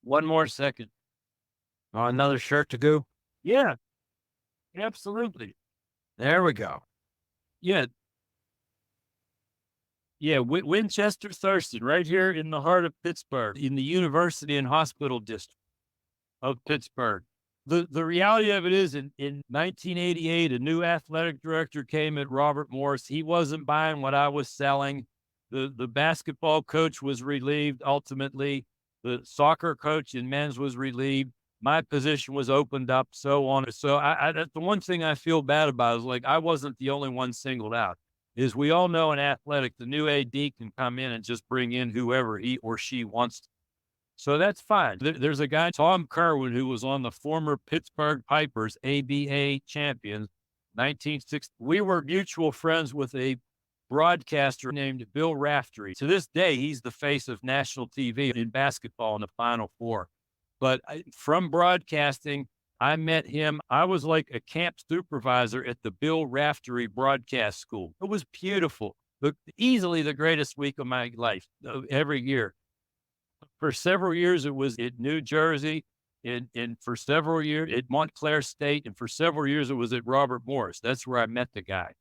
Speaker 3: more second.
Speaker 2: Another shirt to go?
Speaker 3: Yeah, absolutely.
Speaker 2: There we go.
Speaker 3: Yeah. Yeah, Winchester-Thurston, right here in the heart of Pittsburgh, in the University and Hospital District of Pittsburgh. The reality of it is in 1988, a new athletic director came at Robert Morris. He wasn't buying what I was selling. The basketball coach was relieved ultimately. The soccer coach in men's was relieved. My position was opened up, so on. So that's the one thing I feel bad about is like I wasn't the only one singled out. Is we all know in athletic, the new AD can come in and just bring in whoever he or she wants to. So that's fine. There's a guy, Tom Kerwin, who was on the former Pittsburgh Pipers ABA champions, 1960. We were mutual friends with a broadcaster named Bill Raftery. To this day, he's the face of national TV in basketball in the Final Four. But from broadcasting, I met him. I was like a camp supervisor at the Bill Raftery Broadcast School. It was beautiful. Easily the greatest week of my life every year. For several years, it was in New Jersey, and for several years at Montclair State, and for several years, it was at Robert Morris. That's where I met the guy.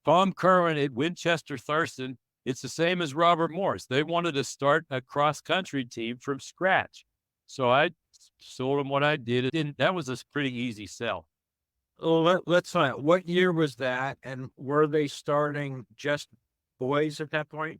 Speaker 3: Tom Kerwin at Winchester-Thurston, it's the same as Robert Morris. They wanted to start a cross-country team from scratch. So I sold them what I did. That was a pretty easy sell.
Speaker 2: Well, let's find out. What year was that? And were they starting just boys at that point?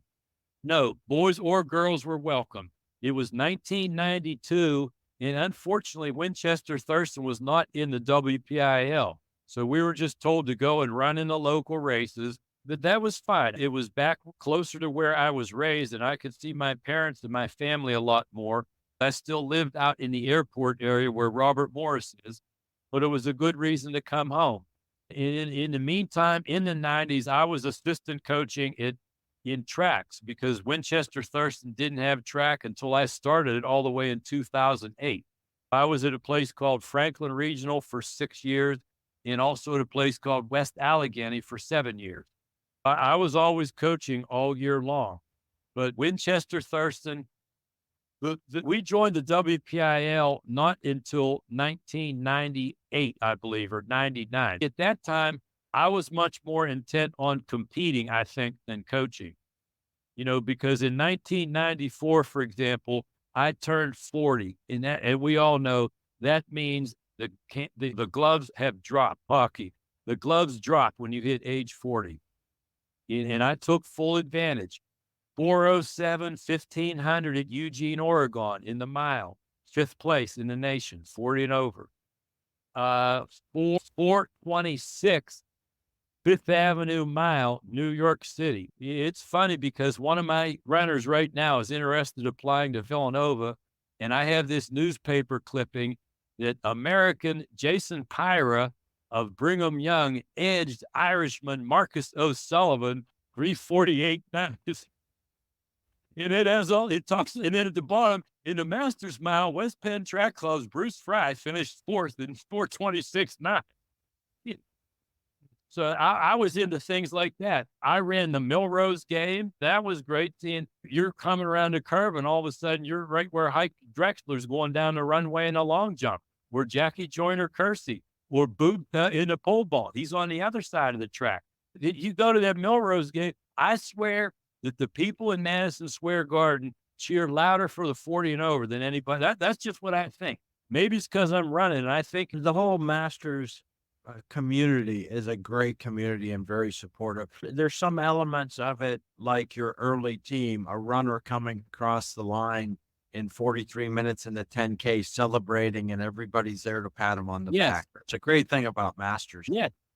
Speaker 3: No, boys or girls were welcome. It was 1992, and unfortunately, Winchester-Thurston was not in the WPIAL. So we were just told to go and run in the local races, but that was fine. It was back closer to where I was raised, and I could see my parents and my family a lot more. I still lived out in the airport area where Robert Morris is, but it was a good reason to come home. In the meantime, in the 90s, I was assistant coaching at in tracks because Winchester-Thurston didn't have track until I started it all the way in 2008. I was at a place called Franklin Regional for 6 years and also at a place called West Allegheny for 7 years. I was always coaching all year long, but Winchester-Thurston, we joined the WPIAA not until 1998, I believe, or 99. At that time, I was much more intent on competing, I think, than coaching. Because in 1994, for example, I turned 40, and we all know that means the gloves have dropped. Hockey, the gloves drop when you hit age 40, and I took full advantage. 407, 1500 at Eugene, Oregon in the mile, 5th place in the nation, 40 and over. 426, 5th Avenue mile, New York City. It's funny because one of my runners right now is interested in applying to Villanova, and I have this newspaper clipping that American Jason Pyra of Brigham Young edged Irishman Marcus O'Sullivan 348. And it has all, it talks, and then at the bottom, in the Masters Mile, West Penn Track Club's Bruce Frey finished 4th in 4:26.9. So I was into things like that. I ran the Milrose game. That was great seeing you're coming around the curve and all of a sudden you're right where Hike Drexler's going down the runway in a long jump, or Jackie Joyner-Kersee, or Boot in the pole vault. He's on the other side of the track. You go to that Milrose game, I swear that the people in Madison Square Garden cheer louder for the 40 and over than anybody. That's just what I think. Maybe it's because I'm running, and I think
Speaker 2: The whole Masters community is a great community and very supportive. There's some elements of it, like your early team, a runner coming across the line in 43 minutes in the 10K celebrating, and everybody's there to pat him on the back. It's a great thing about Masters.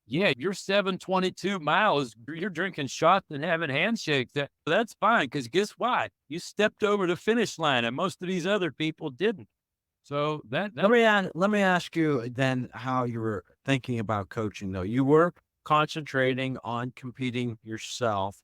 Speaker 3: Yeah, you're 722 miles. You're drinking shots and having handshakes. That's fine, because guess what? You stepped over the finish line, and most of these other people didn't. So let
Speaker 2: me ask you then how you were thinking about coaching, though. You were concentrating on competing yourself,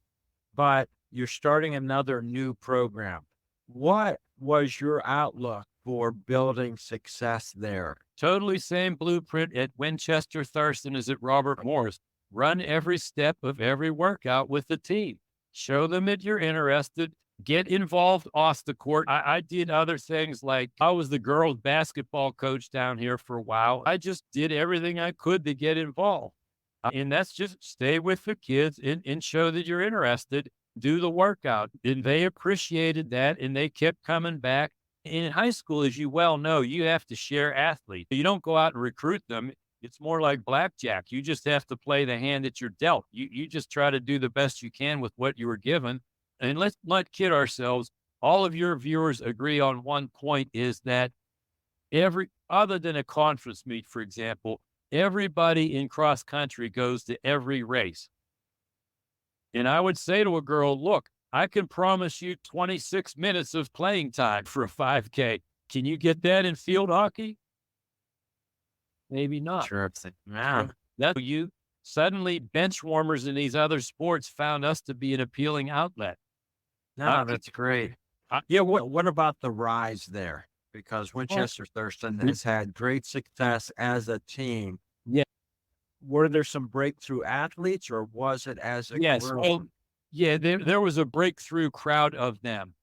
Speaker 2: but you're starting another new program. What was your outlook for building success there?
Speaker 3: Totally same blueprint at Winchester-Thurston as at Robert Morris. Run every step of every workout with the team. Show them that you're interested. Get involved off the court. I did other things, like I was the girls basketball coach down here for a while. I just did everything I could to get involved. And that's just stay with the kids and show that you're interested. Do the workout. And they appreciated that, and they kept coming back. In high school, as you well know, you have to share athletes. You don't go out and recruit them. It's more like blackjack. You just have to play the hand that you're dealt. You just try to do the best you can with what you were given. And let's not kid ourselves. All of your viewers agree on one point, is that other than a conference meet, for example, everybody in cross country goes to every race. And I would say to a girl, look, I can promise you 26 minutes of playing time for a 5K. Can you get that in field hockey? Maybe not.
Speaker 2: Sure. Man.
Speaker 3: That's you. Suddenly, bench warmers in these other sports found us to be an appealing outlet.
Speaker 2: No, that's great. Yeah. What about the rise there? Because Winchester-Thurston has had great success as a team.
Speaker 3: Yeah.
Speaker 2: Were there some breakthrough athletes, or was it as a
Speaker 3: group? Well, yeah, there was a breakthrough crowd of them.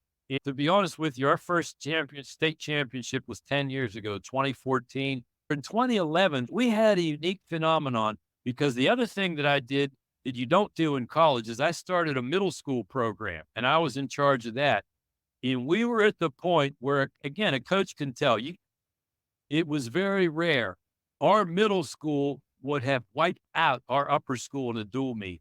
Speaker 3: To be honest with you, our first state championship was 10 years ago, 2014. In 2011, we had a unique phenomenon, because the other thing that I did that you don't do in college is I started a middle school program, and I was in charge of that. And we were at the point where, again, a coach can tell you, it was very rare. Our middle school would have wiped out our upper school in a dual meet.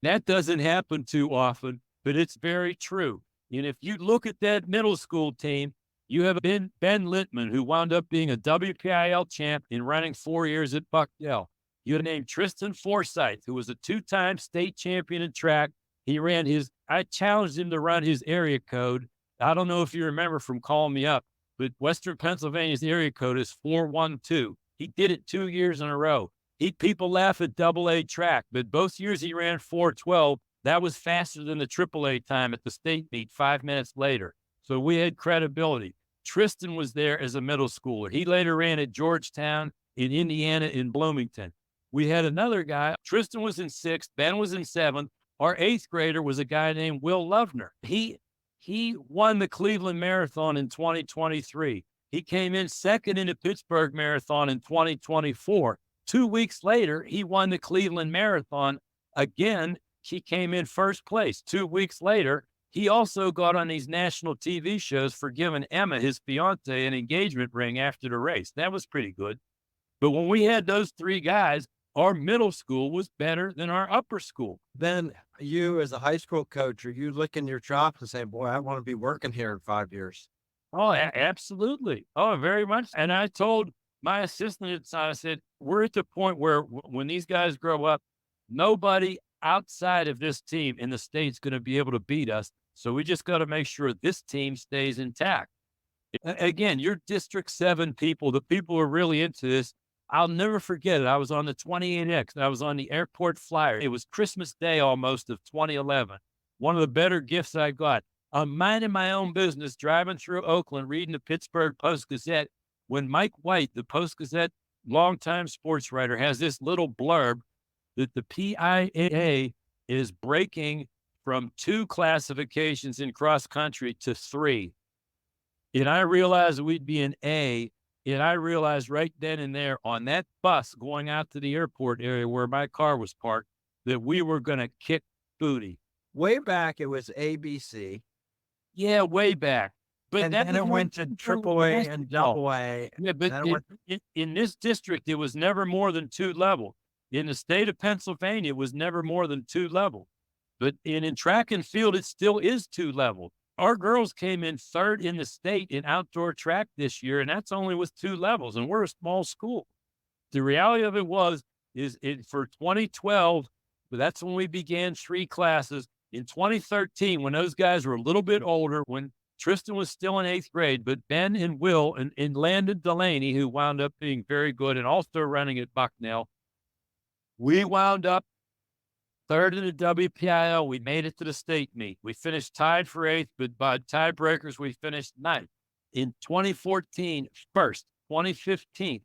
Speaker 3: That doesn't happen too often, but it's very true. And if you look at that middle school team, you have Ben Littman, who wound up being a WPIAA champ in running 4 years at Bucknell. You had named Tristan Forsythe, who was a 2-time state champion in track. I challenged him to run his area code. I don't know if you remember from calling me up, but Western Pennsylvania's area code is 412. He did it 2 years in a row. People laugh at AA track, but both years he ran 412. That was faster than the AAA time at the state meet 5 minutes later. So we had credibility. Tristan was there as a middle schooler. He later ran at Georgetown, in Indiana, in Bloomington. We had another guy. Tristan was in sixth. Ben was in seventh. Our eighth grader was a guy named Will Lovner. He won the Cleveland Marathon in 2023. He came in second in the Pittsburgh Marathon in 2024. 2 weeks later, he won the Cleveland Marathon again. He came in first place. 2 weeks later, he also got on these national TV shows for giving Emma, his fiance, an engagement ring after the race. That was pretty good. But when we had those three guys, our middle school was better than our upper school.
Speaker 2: Then you, as a high school coach, are you licking your chops and saying, boy, I want to be working here in 5 years?
Speaker 3: Oh, absolutely. Oh, very much. And I told my assistant, I said, we're at the point where when these guys grow up, nobody outside of this team in the state's going to be able to beat us. So we just got to make sure this team stays intact. Again, your District 7 people, the people who are really into this, I'll never forget it. I was on the 28X. I was on the airport flyer. It was Christmas Day almost of 2011. One of the better gifts I got. I'm minding my own business, driving through Oakland, reading the Pittsburgh Post-Gazette, when Mike White, the Post-Gazette longtime sports writer, has this little blurb that the PIAA is breaking from 2 classifications in cross country to 3. And I realized we'd be an A. And I realized right then and there on that bus going out to the airport area where my car was parked that we were going to kick booty.
Speaker 2: Way back, it was ABC.
Speaker 3: Yeah, way back. But
Speaker 2: And then it went to AAA and AA.
Speaker 3: Yeah, but in this district, it was never more than 2 levels. In the state of Pennsylvania, it was never more than 2 levels. But in track and field, it still is 2 levels. Our girls came in 3rd in the state in outdoor track this year, and that's only with 2 levels, and we're a small school. The reality of it for 2012, but that's when we began 3 classes. In 2013, when those guys were a little bit older, when Tristan was still in 8th grade, but Ben and Will and Landon Delaney, who wound up being very good and also running at Bucknell, we wound up 3rd in the WPIAL. We made it to the state meet. We finished tied for 8th, but by tiebreakers, we finished 9th. In 2014, 1st, 2015,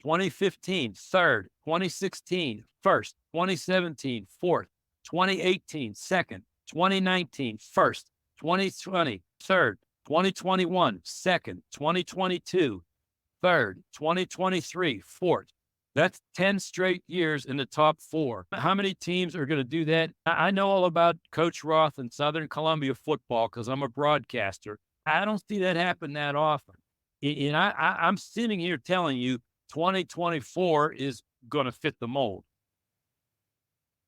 Speaker 3: 3rd, 2016, 1st, 2017, 4th, 2018, 2nd, 2019, 1st, 2020, 3rd, 2021, 2nd, 2022, 3rd, 2023, 4th. That's 10 straight years in the top 4. How many teams are going to do that? I know all about Coach Roth and Southern Columbia football because I'm a broadcaster. I don't see that happen that often. And I'm sitting here telling you 2024 is going to fit the mold.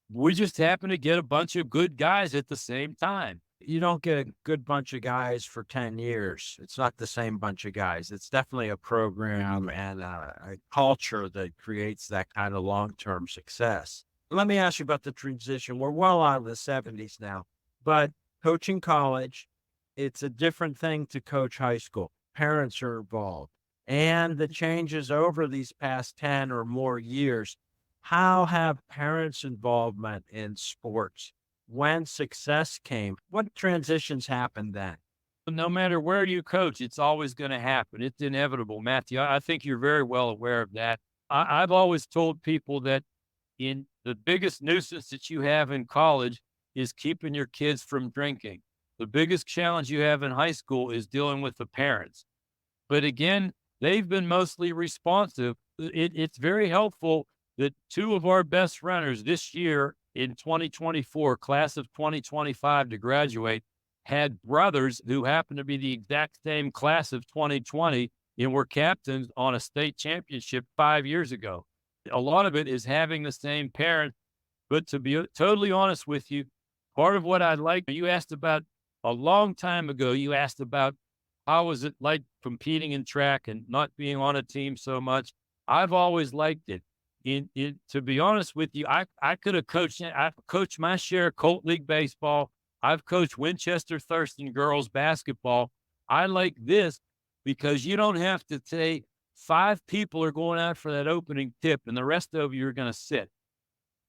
Speaker 3: We just happen to get a bunch of good guys at the same time.
Speaker 2: You don't get a good bunch of guys for 10 years. It's not the same bunch of guys. It's definitely a program and a culture that creates that kind of long-term success. Let me ask you about the transition. We're well out of the 70s now, but coaching college, it's a different thing to coach high school. Parents are involved. And the changes over these past 10 or more years, how have parents' involvement in sports? When success came, what transitions happened then?
Speaker 3: No matter where you coach, it's always going to happen. It's inevitable, Matthew. I think you're very well aware of that. I've always told people that in the biggest nuisance that you have in college is keeping your kids from drinking. The biggest challenge you have in high school is dealing with the parents. But again, they've been mostly responsive. It's very helpful that 2 of our best runners this year in 2024, class of 2025 to graduate, had brothers who happened to be the exact same class of 2020 and were captains on a state championship 5 years ago. A lot of it is having the same parents. But to be totally honest with you, part of what I like, you asked about a long time ago, you asked about how was it like competing in track and not being on a team so much. I've always liked it. To be honest with you, I could have I've coached my share of Colt League baseball. I've coached Winchester-Thurston girls basketball. I like this because you don't have to say 5 people are going out for that opening tip and the rest of you are going to sit.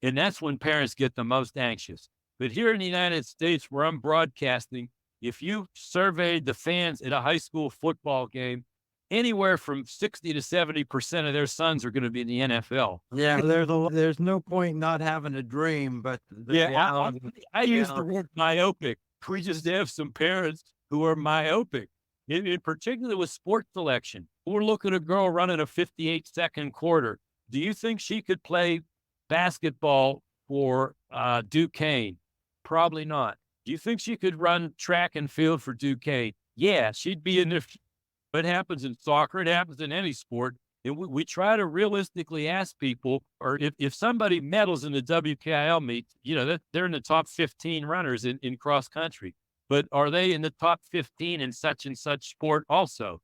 Speaker 3: And that's when parents get the most anxious. But here in the United States, where I'm broadcasting, if you surveyed the fans at a high school football game, anywhere from 60 to 70% of their sons are going to be in the NFL.
Speaker 2: Yeah, there's no point not having a dream, but the
Speaker 3: Yeah,
Speaker 2: reality,
Speaker 3: I use the word myopic. We just have some parents who are myopic, in particular with sports selection. We're looking at a girl running a 58-second quarter. Do you think she could play basketball for Duquesne? Probably not. Do you think she could run track and field for Duquesne? Yeah, she'd be in there. It happens in soccer. It happens in any sport. And we try to realistically ask people, or if somebody medals in the WPIAA meet, they're in the top 15 runners in cross country. But are they in the top 15 in such and such sport also?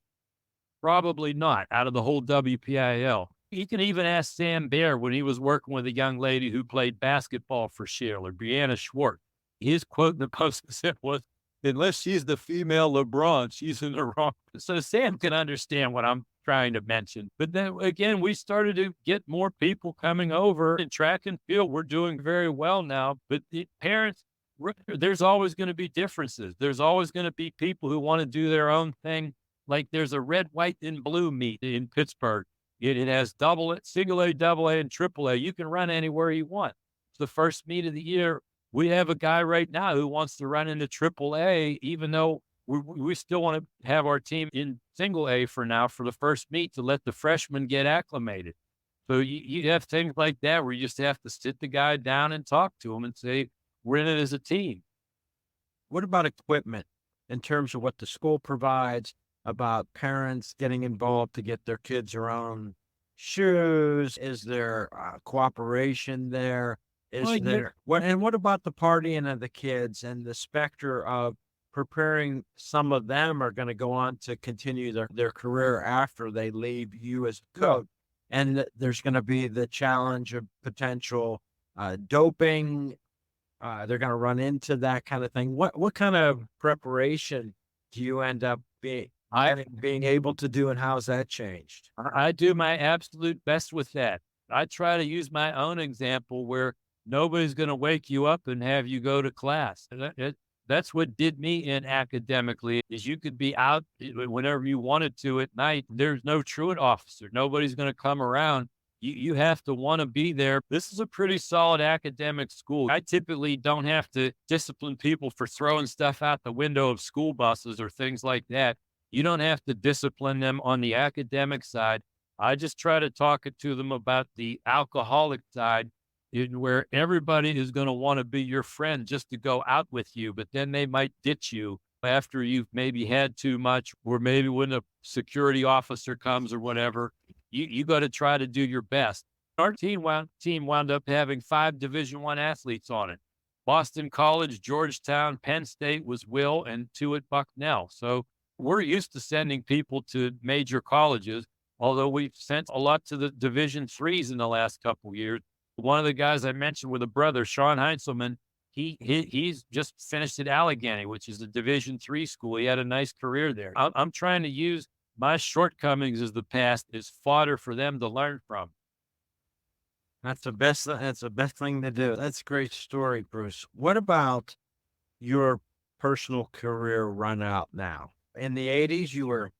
Speaker 3: Probably not, out of the whole WPIAL. You can even ask Sam Baer when he was working with a young lady who played basketball for Sheila, Brianna Schwartz. His quote in the post was, "Unless she's the female LeBron, she's in the wrong." So Sam can understand what I'm trying to mention. But then again, we started to get more people coming over in track and field. We're doing very well now, but the parents, there's always going to be differences. There's always going to be people who want to do their own thing. Like there's a red, white, and blue meet in Pittsburgh. It has single A, double A, and triple A. You can run anywhere you want. It's the first meet of the year. We have a guy right now who wants to run into triple A, even though we still want to have our team in single A for now for the first meet to let the freshmen get acclimated. So you have things like that where you just have to sit the guy down and talk to him and say, we're in it as a team.
Speaker 2: What about equipment in terms of what the school provides, about parents getting involved to get their kids their own shoes? Is there cooperation there? What about the partying of the kids and the specter of preparing? Some of them are going to go on to continue their career after they leave you as a coach. And there's going to be the challenge of potential doping. They're going to run into that kind of thing. What kind of preparation do you end up being able to do, and how's that changed?
Speaker 3: I do my absolute best with that. I try to use my own example where nobody's going to wake you up and have you go to class. That's what did me in academically, is you could be out whenever you wanted to at night. There's no truant officer. Nobody's going to come around. You have to want to be there. This is a pretty solid academic school. I typically don't have to discipline people for throwing stuff out the window of school buses or things like that. You don't have to discipline them on the academic side. I just try to talk to them about the alcoholic side, where everybody is going to want to be your friend just to go out with you, but then they might ditch you after you've maybe had too much, or maybe when a security officer comes or whatever. You got to try to do your best. Our team wound up having 5 Division I athletes on it. Boston College, Georgetown, Penn State was Will, and 2 at Bucknell. So we're used to sending people to major colleges, although we've sent a lot to the Division IIIs in the last couple of years. One of the guys I mentioned with a brother, Sean Heinzelman, he's just finished at Allegheny, which is a Division III school. He had a nice career there. I'm trying to use my shortcomings as the past as fodder for them to learn from.
Speaker 2: That's the best thing to do. That's a great story, Bruce. What about your personal career run out now? In the 80s, you were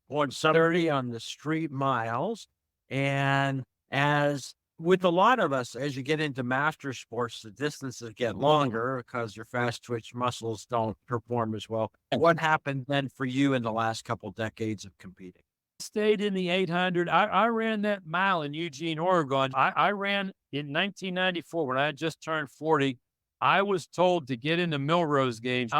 Speaker 2: on 30 on the street miles. And as with a lot of us, as you get into master sports, the distances get longer because your fast twitch muscles don't perform as well. What happened then for you in the last couple decades of competing?
Speaker 3: Stayed in the 800. I ran that mile in Eugene, Oregon. I ran in 1994 when I had just turned 40. I was told to get into Milrose games.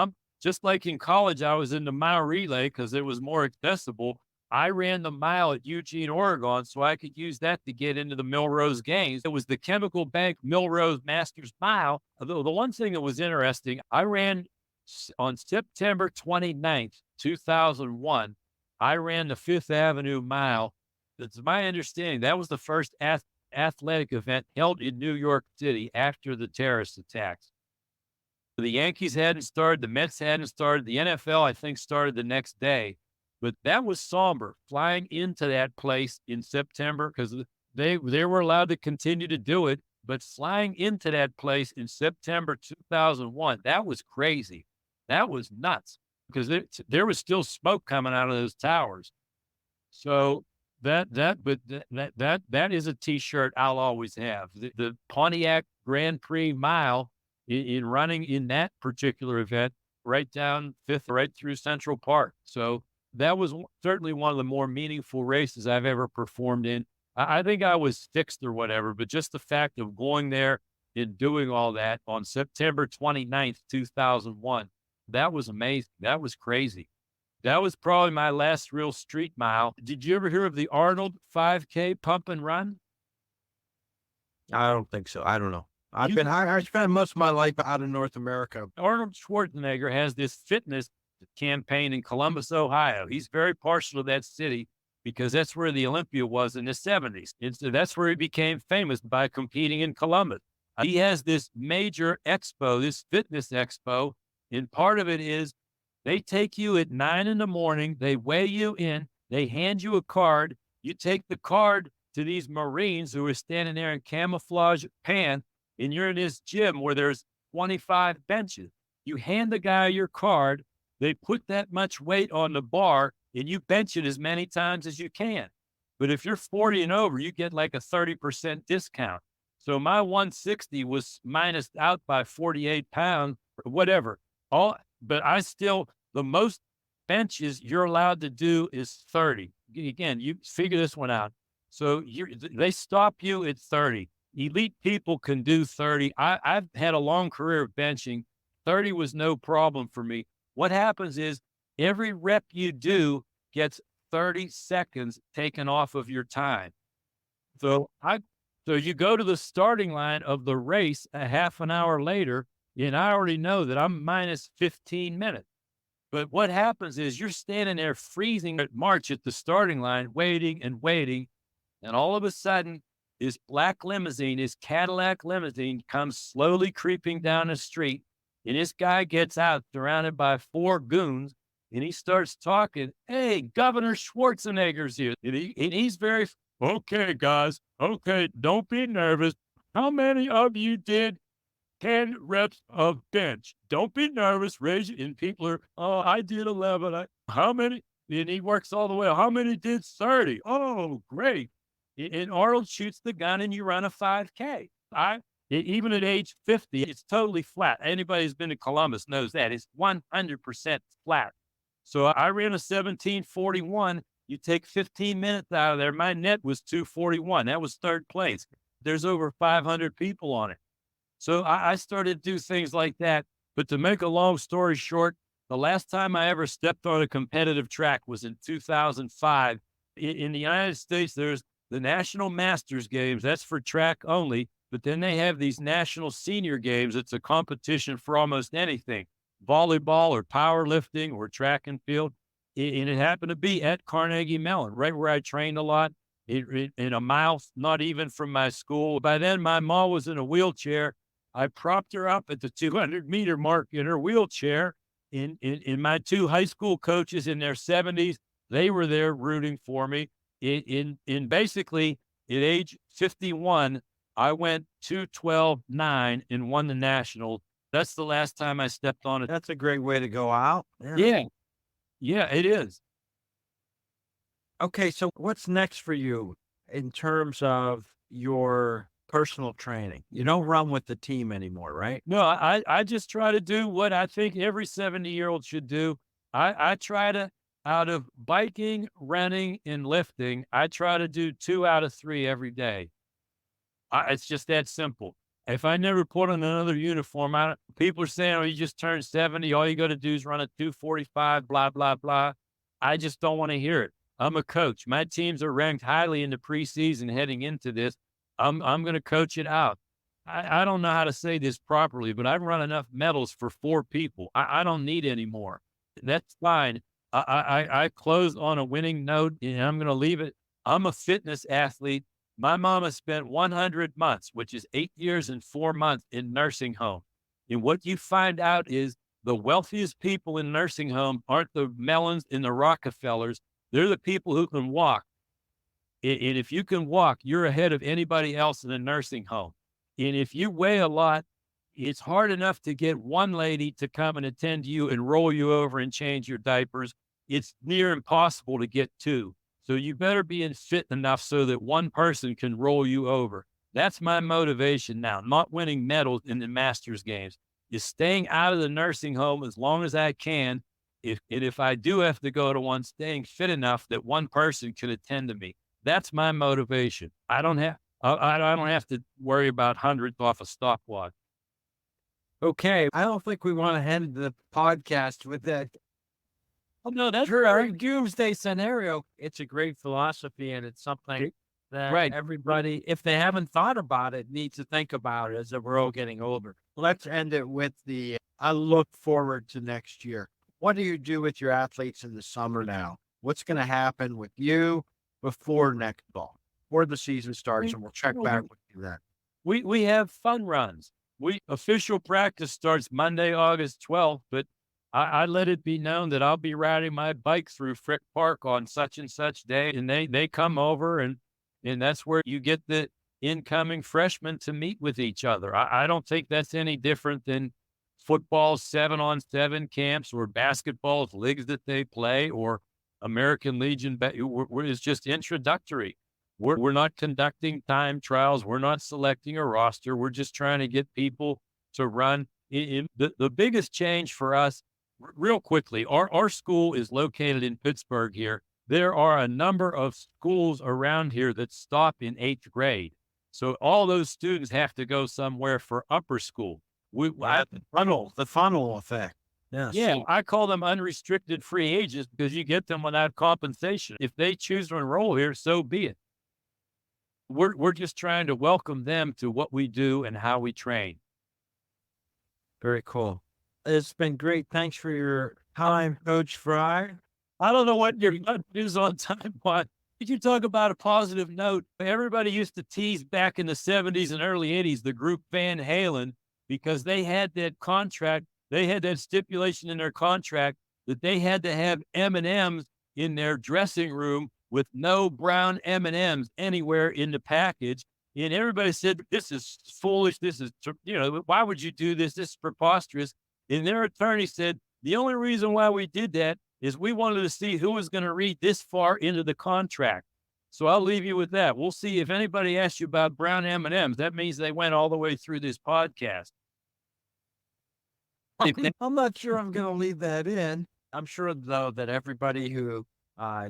Speaker 3: Just like in college, I was in the mile relay because it was more accessible. I ran the mile at Eugene, Oregon, so I could use that to get into the Milrose games. It was the Chemical Bank Milrose Masters Mile. The one thing that was interesting, I ran on September 29th, 2001. I ran the Fifth Avenue Mile. It's my understanding that was the first athletic event held in New York City after the terrorist attacks. The Yankees hadn't started, the Mets hadn't started, the NFL, I think, started the next day. But that was somber, flying into that place in September, because they were allowed to continue to do it. But flying into that place in September 2001, that was crazy. That was nuts because there was still smoke coming out of those towers. So that is a T-shirt I'll always have. The Pontiac Grand Prix mile in running in that particular event, right down Fifth, right through Central Park. So that was certainly one of the more meaningful races I've ever performed in. I think I was fixed or whatever, but just the fact of going there and doing all that on September 29th, 2001, that was amazing. That was crazy. That was probably my last real street mile. Did you ever hear of the Arnold 5K pump and run?
Speaker 2: I don't think so. I don't know. I spent most of my life out in North America.
Speaker 3: Arnold Schwarzenegger has this fitness campaign in Columbus, Ohio. He's very partial to that city because that's where the Olympia was in the 70s. And so that's where he became famous, by competing in Columbus. He has this major expo, this fitness expo, and part of it is they take you at 9 a.m, they weigh you in, they hand you a card, you take the card to these Marines who are standing there in camouflage pants, and you're in this gym where there's 25 benches. You hand the guy your card, they put that much weight on the bar, and you bench it as many times as you can. But if you're 40 and over, you get like a 30% discount. So my 160 was minus out by 48 pounds, or whatever. But the most benches you're allowed to do is 30. Again, you figure this one out. So they stop you at 30. Elite people can do 30. I've had a long career of benching. 30 was no problem for me. What happens is every rep you do gets 30 seconds taken off of your time. So you go to the starting line of the race a half an hour later, and I already know that I'm minus 15 minutes. But what happens is you're standing there freezing at March at the starting line, waiting and waiting. And all of a sudden, this black limousine, this Cadillac limousine, comes slowly creeping down the street. And this guy gets out surrounded by 4 goons, and he starts talking. Hey, Governor Schwarzenegger's here. And he's very, okay, guys. Okay, don't be nervous. How many of you did 10 reps of bench? Don't be nervous. Raise it. And people are, oh, I did 11. How many? And he works all the way. How many did 30? Oh, great. And Arnold shoots the gun and you run a 5K. Even at age 50, it's totally flat. Anybody who's been to Columbus knows that. It's 100% flat. So I ran a 17:41. You take 15 minutes out of there. My net was 2:41. That was third place. There's over 500 people on it. So I started to do things like that. But to make a long story short, the last time I ever stepped on a competitive track was in 2005. In the United States, there's the National Masters Games. That's for track only. But then they have these national senior games. It's a competition for almost anything, volleyball or powerlifting or track and field. And it happened to be at Carnegie Mellon, right where I trained a lot, in a mile, not even from my school. By then, my mom was in a wheelchair. I propped her up at the 200-meter mark in her wheelchair. In my 2 high school coaches in their 70s, they were there rooting for me. In basically, at age 51, I went 2:12.9 and won the national. That's the last time I stepped on it.
Speaker 2: That's a great way to go out.
Speaker 3: Yeah, it is.
Speaker 2: Okay, so what's next for you in terms of your personal training? You don't run with the team anymore, right?
Speaker 3: No, I just try to do what I think every 70-year-old should do. I try to, out of biking, running, and lifting, I try to do 2 out of 3 every day. It's just that simple. If I never put on another uniform, people are saying, oh, you just turned 70. All you got to do is run a 2:45, blah, blah, blah. I just don't want to hear it. I'm a coach. My teams are ranked highly in the preseason heading into this. I'm going to coach it out. I don't know how to say this properly, but I've run enough medals for 4 people. I don't need any more. That's fine. I close on a winning note, and I'm going to leave it. I'm a fitness athlete. My mama spent 100 months, which is 8 years and 4 months, in nursing home. And what you find out is the wealthiest people in nursing home aren't the Mellons and the Rockefellers. They're the people who can walk. And if you can walk, you're ahead of anybody else in a nursing home. And if you weigh a lot, it's hard enough to get one lady to come and attend to you and roll you over and change your diapers. It's near impossible to get two. So you better be in fit enough so that one person can roll you over. That's my motivation now, not winning medals in the Masters games, is staying out of the nursing home as long as I can. If I do have to go to one, staying fit enough that one person can attend to me. That's my motivation. I don't have to worry about hundredths off a stopwatch.
Speaker 2: Okay, I don't think we want to end the podcast with that.
Speaker 3: Oh, no, that's
Speaker 2: Our doomsday scenario. It's a great philosophy, and it's something that everybody, if they haven't thought about it, needs to think about as we're all getting older. Let's end it with I look forward to next year. What do you do with your athletes in the summer now? What's going to happen with you before next fall, before the season starts, and we'll check back with you then.
Speaker 3: We have fun runs. Official practice starts Monday, August 12th, but I let it be known that I'll be riding my bike through Frick Park on such and such day, and they come over, and that's where you get the incoming freshmen to meet with each other. I don't think that's any different than football's 7-on-7 camps or basketball's leagues that they play or American Legion. It's just introductory. We're not conducting time trials. We're not selecting a roster. We're just trying to get people to run. The biggest change for us, real quickly, our school is located in Pittsburgh here. There are a number of schools around here that stop in 8th grade. So all those students have to go somewhere for upper school.
Speaker 2: The funnel effect. Yes.
Speaker 3: Yeah, I call them unrestricted free agents because you get them without compensation. If they choose to enroll here, so be it. We're just trying to welcome them to what we do and how we train.
Speaker 2: Very cool. It's been great. Thanks for your time, Coach Frey.
Speaker 3: I don't know what your is on time, but did you talk about a positive note? Everybody used to tease back in the 70s and early 80s the group Van Halen because they had that contract. They had that stipulation in their contract that they had to have M&Ms in their dressing room with no brown M&Ms anywhere in the package. And everybody said, this is foolish. This is, why would you do this? This is preposterous. And their attorney said, the only reason why we did that is we wanted to see who was going to read this far into the contract. So I'll leave you with that. We'll see if anybody asks you about brown M&Ms. That means they went all the way through this podcast.
Speaker 2: I'm not sure I'm going to leave that in. I'm sure, though, that everybody who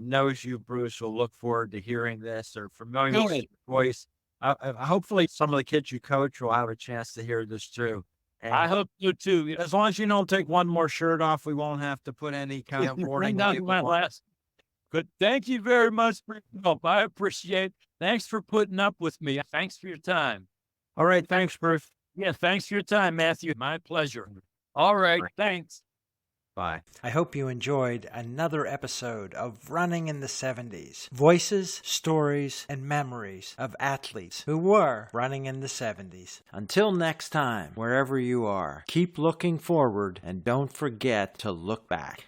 Speaker 2: knows you, Bruce, will look forward to hearing this or familiar with your voice. Hopefully, some of the kids you coach will have a chance to hear this too. And
Speaker 3: I hope so too.
Speaker 2: As long as you don't take one more shirt off, we won't have to put any kind of warning.
Speaker 3: Good. Thank you very much for your help. I appreciate it. Thanks for putting up with me. Thanks for your time.
Speaker 2: All right. Thanks, Bruce.
Speaker 3: Yeah, thanks for your time, Matthew. My pleasure. All right. Thanks.
Speaker 2: Bye.
Speaker 1: I hope you enjoyed another episode of Running in the 70s. Voices, stories, and memories of athletes who were running in the 70s. Until next time, wherever you are, keep looking forward and don't forget to look back.